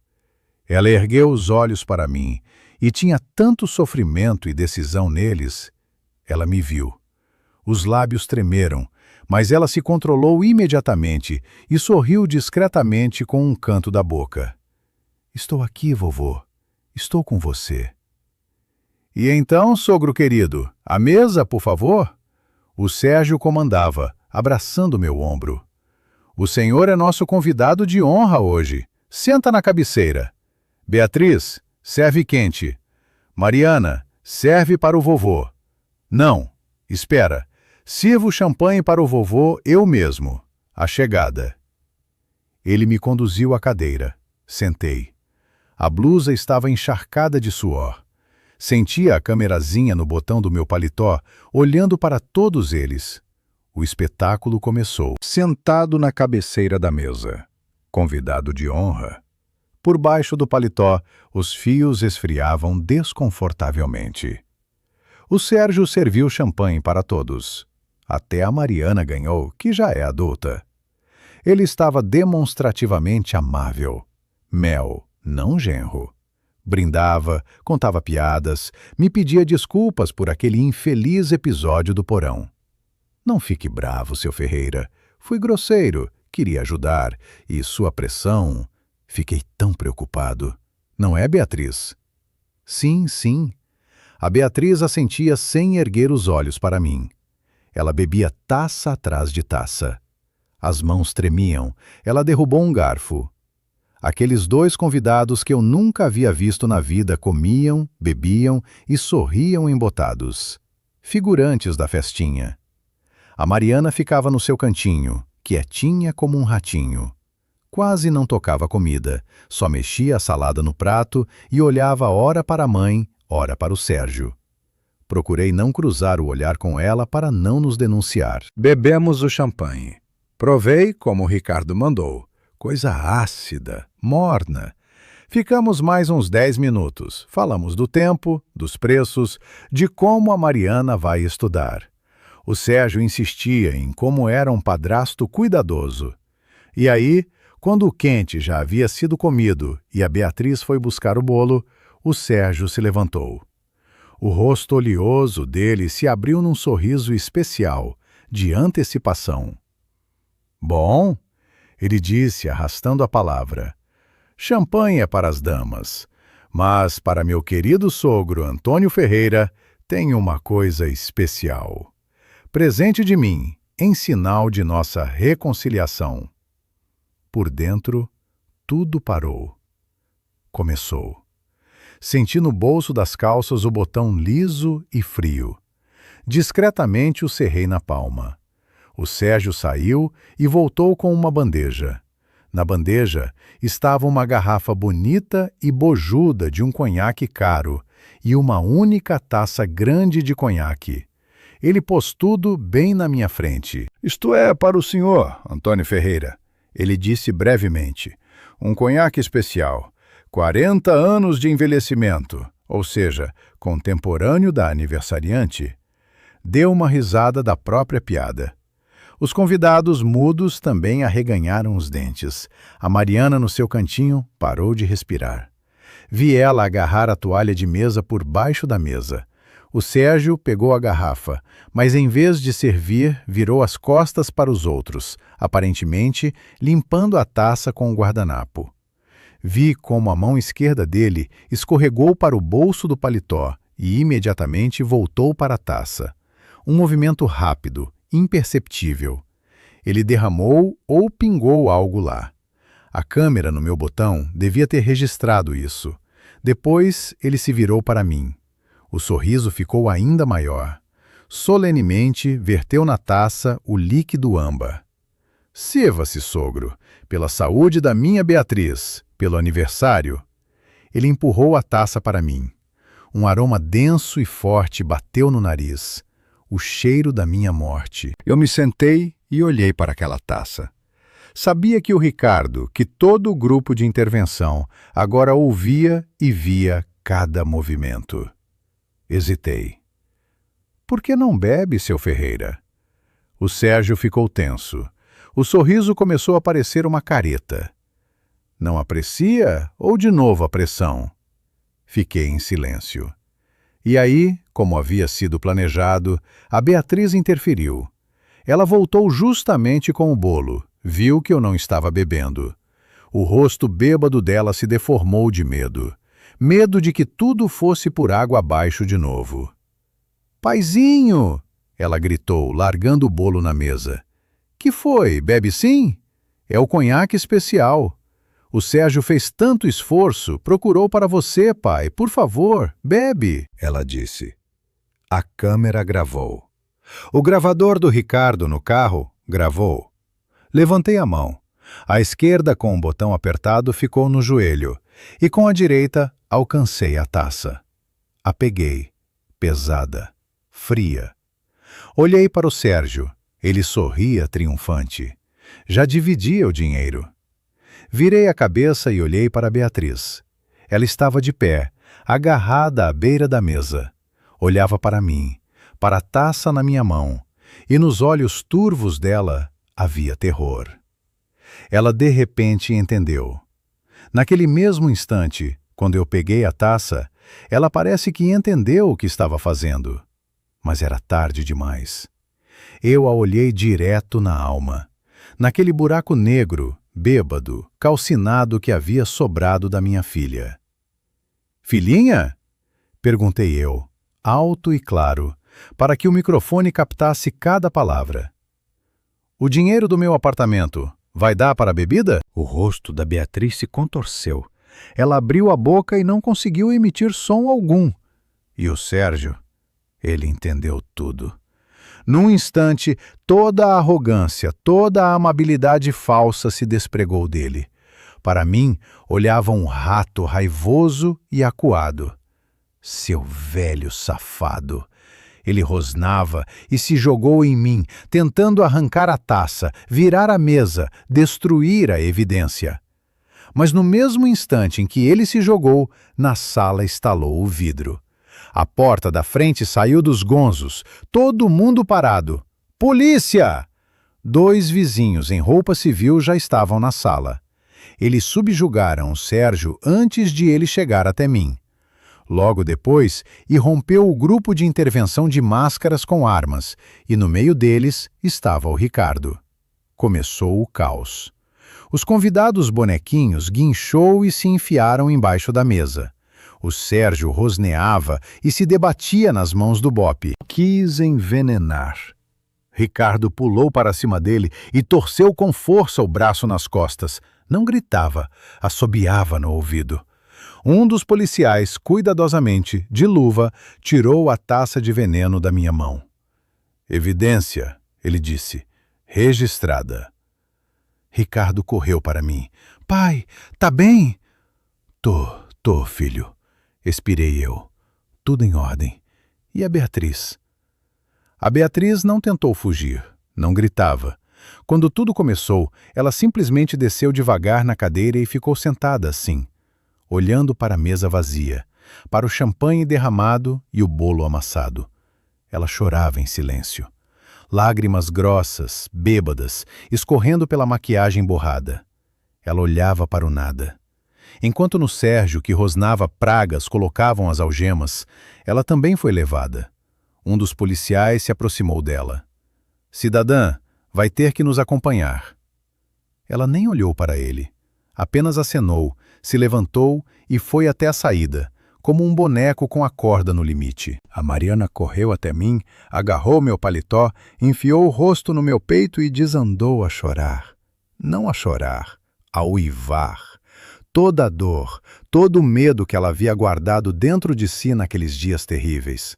Ela ergueu os olhos para mim e tinha tanto sofrimento e decisão neles. Ela me viu. Os lábios tremeram, mas ela se controlou imediatamente e sorriu discretamente com um canto da boca. Estou aqui, vovô. Estou com você. E então, sogro querido, à mesa, por favor? O Sérgio comandava, abraçando meu ombro. O senhor é nosso convidado de honra hoje. Senta na cabeceira. Beatriz, serve quente. Mariana, serve para o vovô. Não, espera. Sirvo champanhe para o vovô eu mesmo. A chegada. Ele me conduziu à cadeira. Sentei. A blusa estava encharcada de suor. Sentia a câmerazinha no botão do meu paletó, olhando para todos eles. O espetáculo começou. Sentado na cabeceira da mesa. Convidado de honra. Por baixo do paletó, os fios esfriavam desconfortavelmente. O Sérgio serviu champanhe para todos. Até a Mariana ganhou, que já é adulta. Ele estava demonstrativamente amável. Mel, não genro. Brindava, contava piadas, me pedia desculpas por aquele infeliz episódio do porão. Não fique bravo, seu Ferreira. Fui grosseiro, queria ajudar, e sua pressão... Fiquei tão preocupado. Não é, Beatriz? Sim, sim. A Beatriz assentia sem erguer os olhos para mim. Ela bebia taça atrás de taça. As mãos tremiam. Ela derrubou um garfo. Aqueles dois convidados que eu nunca havia visto na vida comiam, bebiam e sorriam embotados. Figurantes da festinha. A Mariana ficava no seu cantinho, quietinha como um ratinho. Quase não tocava comida, só mexia a salada no prato e olhava ora para a mãe, ora para o Sérgio. Procurei não cruzar o olhar com ela para não nos denunciar. Bebemos o champanhe. Provei como o Ricardo mandou. Coisa ácida, morna. Ficamos mais uns 10 minutos. Falamos do tempo, dos preços, de como a Mariana vai estudar. O Sérgio insistia em como era um padrasto cuidadoso. E aí, quando o quente já havia sido comido e a Beatriz foi buscar o bolo, o Sérgio se levantou. O rosto oleoso dele se abriu num sorriso especial, de antecipação. Bom, ele disse, arrastando a palavra. Champanhe é para as damas, mas para meu querido sogro Antônio Ferreira tem uma coisa especial. Presente de mim, em sinal de nossa reconciliação. Por dentro, tudo parou. Começou. Senti no bolso das calças o botão liso e frio. Discretamente o cerrei na palma. O Sérgio saiu e voltou com uma bandeja. Na bandeja estava uma garrafa bonita e bojuda de um conhaque caro e uma única taça grande de conhaque. Ele pôs tudo bem na minha frente. Isto é para o senhor, Antônio Ferreira. Ele disse brevemente. Um conhaque especial. 40 anos de envelhecimento, ou seja, contemporâneo da aniversariante. Deu uma risada da própria piada. Os convidados mudos também arreganharam os dentes. A Mariana, no seu cantinho, parou de respirar. Vi ela agarrar a toalha de mesa por baixo da mesa. O Sérgio pegou a garrafa, mas em vez de servir, virou as costas para os outros, aparentemente limpando a taça com o guardanapo. Vi como a mão esquerda dele escorregou para o bolso do paletó e imediatamente voltou para a taça. Um movimento rápido, imperceptível. Ele derramou ou pingou algo lá. A câmera no meu botão devia ter registrado isso. Depois ele se virou para mim. O sorriso ficou ainda maior. Solenemente verteu na taça o líquido âmbar. Sirva-se, sogro, pela saúde da minha Beatriz, pelo aniversário. Ele empurrou a taça para mim. Um aroma denso e forte bateu no nariz. O cheiro da minha morte. Eu me sentei e olhei para aquela taça. Sabia que o Ricardo, que todo o grupo de intervenção, agora ouvia e via cada movimento. Hesitei. Por que não bebe, seu Ferreira? O Sérgio ficou tenso. O sorriso começou a parecer uma careta. Não aprecia ou de novo a pressão? Fiquei em silêncio. E aí, como havia sido planejado, a Beatriz interferiu. Ela voltou justamente com o bolo. Viu que eu não estava bebendo. O rosto bêbado dela se deformou de medo. Medo de que tudo fosse por água abaixo de novo. Paizinho! Ela gritou, largando o bolo na mesa. Que foi? Bebe sim? É o conhaque especial. O Sérgio fez tanto esforço, procurou para você, pai. Por favor, bebe, ela disse. A câmera gravou. O gravador do Ricardo no carro gravou. Levantei a mão. A esquerda, com o botão apertado, ficou no joelho, e com a direita alcancei a taça. A peguei, pesada, fria. Olhei para o Sérgio. Ele sorria triunfante. Já dividia o dinheiro. Virei a cabeça e olhei para Beatriz. Ela estava de pé, agarrada à beira da mesa. Olhava para mim, para a taça na minha mão, e nos olhos turvos dela havia terror. Ela de repente entendeu. Naquele mesmo instante, quando eu peguei a taça, ela parece que entendeu o que estava fazendo. Mas era tarde demais. Eu a olhei direto na alma, naquele buraco negro, bêbado, calcinado que havia sobrado da minha filha. Filhinha? Perguntei eu, alto e claro, para que o microfone captasse cada palavra. O dinheiro do meu apartamento vai dar para a bebida? O rosto da Beatriz se contorceu. Ela abriu a boca e não conseguiu emitir som algum. E o Sérgio, ele entendeu tudo. Num instante, toda a arrogância, toda a amabilidade falsa se despregou dele. Para mim, olhava um rato raivoso e acuado. Seu velho safado! Ele rosnava e se jogou em mim, tentando arrancar a taça, virar a mesa, destruir a evidência. Mas no mesmo instante em que ele se jogou, na sala estalou o vidro. A porta da frente saiu dos gonzos, todo mundo parado. Polícia! 2 vizinhos em roupa civil já estavam na sala. Eles subjugaram o Sérgio antes de ele chegar até mim. Logo depois, irrompeu o grupo de intervenção de máscaras com armas, e no meio deles estava o Ricardo. Começou o caos. Os convidados bonequinhos guinchou e se enfiaram embaixo da mesa. O Sérgio rosneava e se debatia nas mãos do bope. Quis envenenar. Ricardo pulou para cima dele e torceu com força o braço nas costas. Não gritava, assobiava no ouvido. Um dos policiais, cuidadosamente, de luva, tirou a taça de veneno da minha mão. Evidência, ele disse, registrada. Ricardo correu para mim. Pai, tá bem? Tô, filho. Expirei eu. Tudo em ordem. E a Beatriz? A Beatriz não tentou fugir, não gritava. Quando tudo começou, ela simplesmente desceu devagar na cadeira e ficou sentada assim, olhando para a mesa vazia, para o champanhe derramado e o bolo amassado. Ela chorava em silêncio. Lágrimas grossas, bêbadas, escorrendo pela maquiagem borrada. Ela olhava para o nada. Enquanto no Sérgio, que rosnava pragas, colocavam as algemas, ela também foi levada. Um dos policiais se aproximou dela. Cidadã, vai ter que nos acompanhar. Ela nem olhou para ele. Apenas acenou, se levantou e foi até a saída, como um boneco com a corda no limite. A Mariana correu até mim, agarrou meu paletó, enfiou o rosto no meu peito e desandou a chorar. Não a chorar, a uivar. toda a dor, todo o medo que ela havia guardado dentro de si naqueles dias terríveis.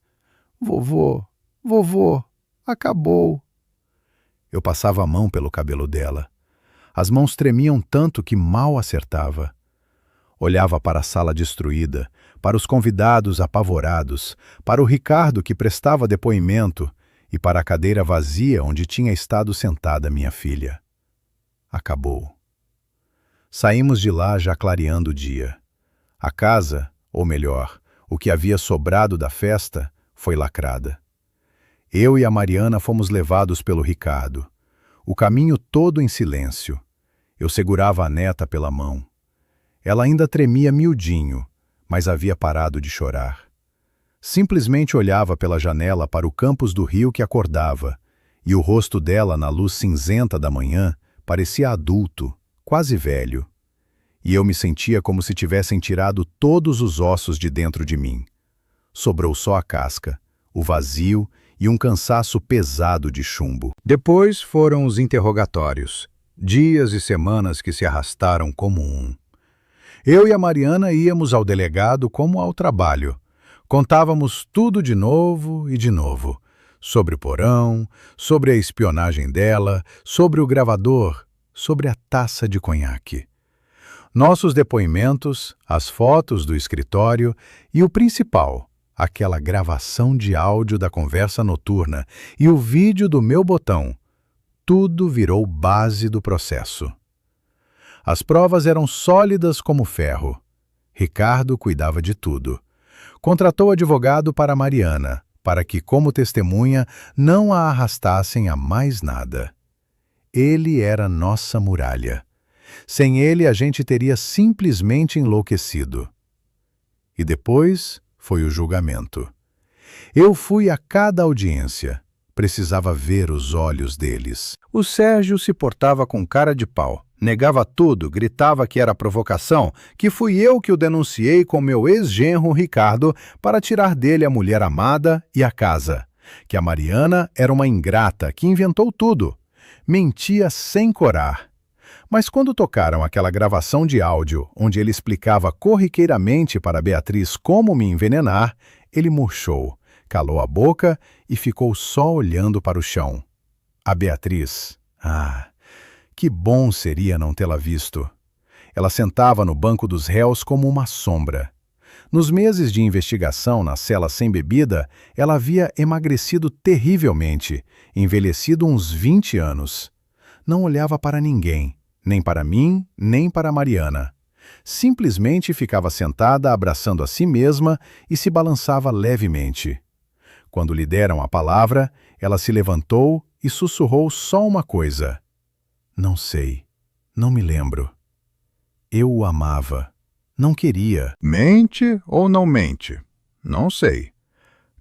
Vovô, vovô, acabou. Eu passava a mão pelo cabelo dela. As mãos tremiam tanto que mal acertava. Olhava para a sala destruída, para os convidados apavorados, para o Ricardo que prestava depoimento e para a cadeira vazia onde tinha estado sentada minha filha. Acabou. Saímos de lá já clareando o dia. A casa, ou melhor, o que havia sobrado da festa, foi lacrada. Eu e a Mariana fomos levados pelo Ricardo. O caminho todo em silêncio. Eu segurava a neta pela mão. Ela ainda tremia miudinho, mas havia parado de chorar. Simplesmente olhava pela janela para o campus do rio que acordava, e o rosto dela na luz cinzenta da manhã parecia adulto, quase velho. E eu me sentia como se tivessem tirado todos os ossos de dentro de mim. Sobrou só a casca, o vazio e um cansaço pesado de chumbo. Depois foram os interrogatórios, dias e semanas que se arrastaram como um. Eu e a Mariana íamos ao delegado como ao trabalho. Contávamos tudo de novo e de novo. Sobre o porão, sobre a espionagem dela, sobre o gravador, sobre a taça de conhaque. Nossos depoimentos, as fotos do escritório e o principal, aquela gravação de áudio da conversa noturna e o vídeo do meu botão, tudo virou base do processo. As provas eram sólidas como ferro. Ricardo cuidava de tudo. Contratou advogado para Mariana, para que, como testemunha, não a arrastassem a mais nada. Ele era nossa muralha. Sem ele, a gente teria simplesmente enlouquecido. E depois foi o julgamento. Eu fui a cada audiência. Precisava ver os olhos deles. O Sérgio se portava com cara de pau. Negava tudo, gritava que era provocação, que fui eu que o denunciei com meu ex-genro Ricardo para tirar dele a mulher amada e a casa. Que a Mariana era uma ingrata que inventou tudo. Mentia sem corar. Mas quando tocaram aquela gravação de áudio, onde ele explicava corriqueiramente para Beatriz como me envenenar, ele murchou, calou a boca e ficou só olhando para o chão. A Beatriz... que bom seria não tê-la visto. Ela sentava no banco dos réus como uma sombra. Nos meses de investigação na cela sem bebida, ela havia emagrecido terrivelmente, envelhecido uns 20 anos. Não olhava para ninguém, nem para mim, nem para Mariana. Simplesmente ficava sentada abraçando a si mesma e se balançava levemente. Quando lhe deram a palavra, ela se levantou e sussurrou só uma coisa. Não sei, não me lembro. Eu o amava. Não queria. Mente ou não mente? Não sei.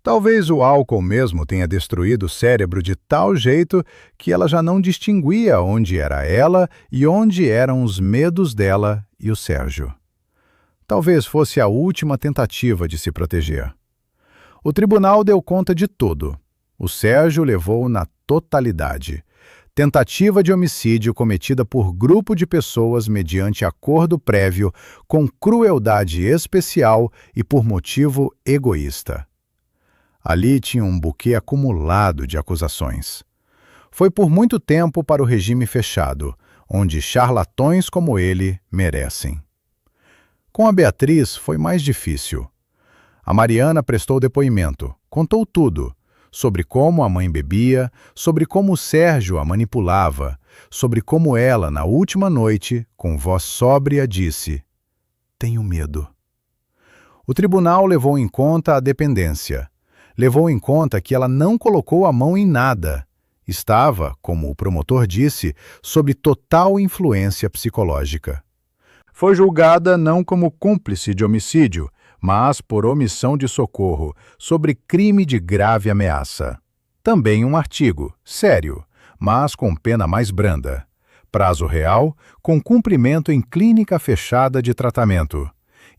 Talvez o álcool mesmo tenha destruído o cérebro de tal jeito que ela já não distinguia onde era ela e onde eram os medos dela e o Sérgio. Talvez fosse a última tentativa de se proteger. O tribunal deu conta de tudo. O Sérgio levou na totalidade. Tentativa de homicídio cometida por grupo de pessoas mediante acordo prévio, com crueldade especial e por motivo egoísta. Ali tinha um buquê acumulado de acusações. Foi por muito tempo para o regime fechado, onde charlatões como ele merecem. Com a Beatriz foi mais difícil. A Mariana prestou depoimento, contou tudo, sobre como a mãe bebia, sobre como o Sérgio a manipulava, sobre como ela, na última noite, com voz sóbria, disse: "Tenho medo." O tribunal levou em conta a dependência. Levou em conta que ela não colocou a mão em nada. Estava, como o promotor disse, sob total influência psicológica. Foi julgada não como cúmplice de homicídio, mas por omissão de socorro, sobre crime de grave ameaça. Também um artigo, sério, mas com pena mais branda. Prazo real, com cumprimento em clínica fechada de tratamento.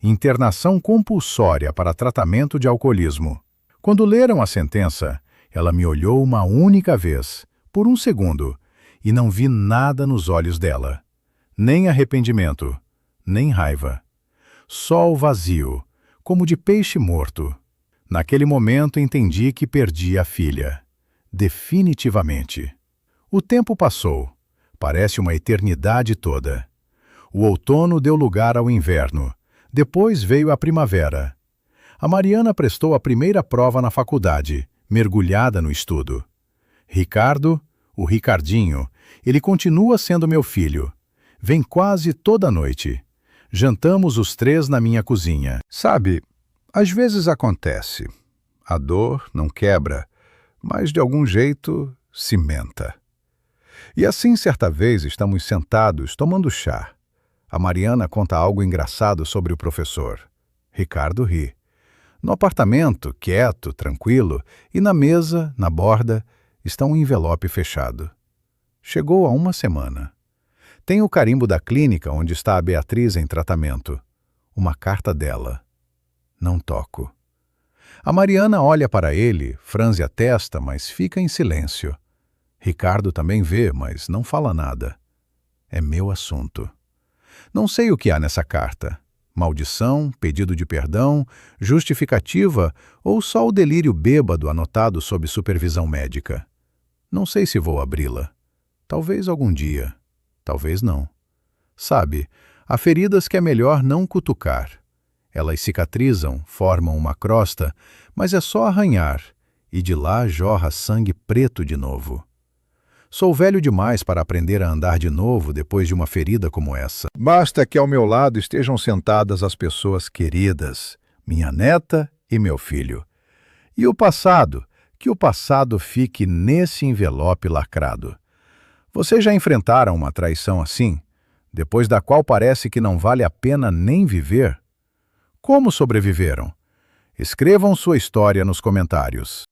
Internação compulsória para tratamento de alcoolismo. Quando leram a sentença, ela me olhou uma única vez, por um segundo, e não vi nada nos olhos dela. Nem arrependimento, nem raiva. Só o vazio, como de peixe morto. Naquele momento entendi que perdi a filha. Definitivamente. O tempo passou. Parece uma eternidade toda. O outono deu lugar ao inverno. Depois veio a primavera. A Mariana prestou a primeira prova na faculdade, mergulhada no estudo. Ricardo, o Ricardinho, ele continua sendo meu filho. Vem quase toda noite. Jantamos os três na minha cozinha. Sabe, às vezes acontece. A dor não quebra, mas de algum jeito cimenta. E assim, certa vez, estamos sentados tomando chá. A Mariana conta algo engraçado sobre o professor. Ricardo ri. No apartamento, quieto, tranquilo, e na mesa, na borda, está um envelope fechado. Chegou há uma semana. Tem o carimbo da clínica onde está a Beatriz em tratamento. Uma carta dela. Não toco. A Mariana olha para ele, franze a testa, mas fica em silêncio. Ricardo também vê, mas não fala nada. É meu assunto. Não sei o que há nessa carta. Maldição, pedido de perdão, justificativa ou só o delírio bêbado anotado sob supervisão médica. Não sei se vou abri-la. Talvez algum dia. Talvez não. Sabe, há feridas que é melhor não cutucar. Elas cicatrizam, formam uma crosta, mas é só arranhar, e de lá jorra sangue preto de novo. Sou velho demais para aprender a andar de novo depois de uma ferida como essa. Basta que ao meu lado estejam sentadas as pessoas queridas, minha neta e meu filho. E o passado, que o passado fique nesse envelope lacrado. Vocês já enfrentaram uma traição assim, depois da qual parece que não vale a pena nem viver? Como sobreviveram? Escrevam sua história nos comentários.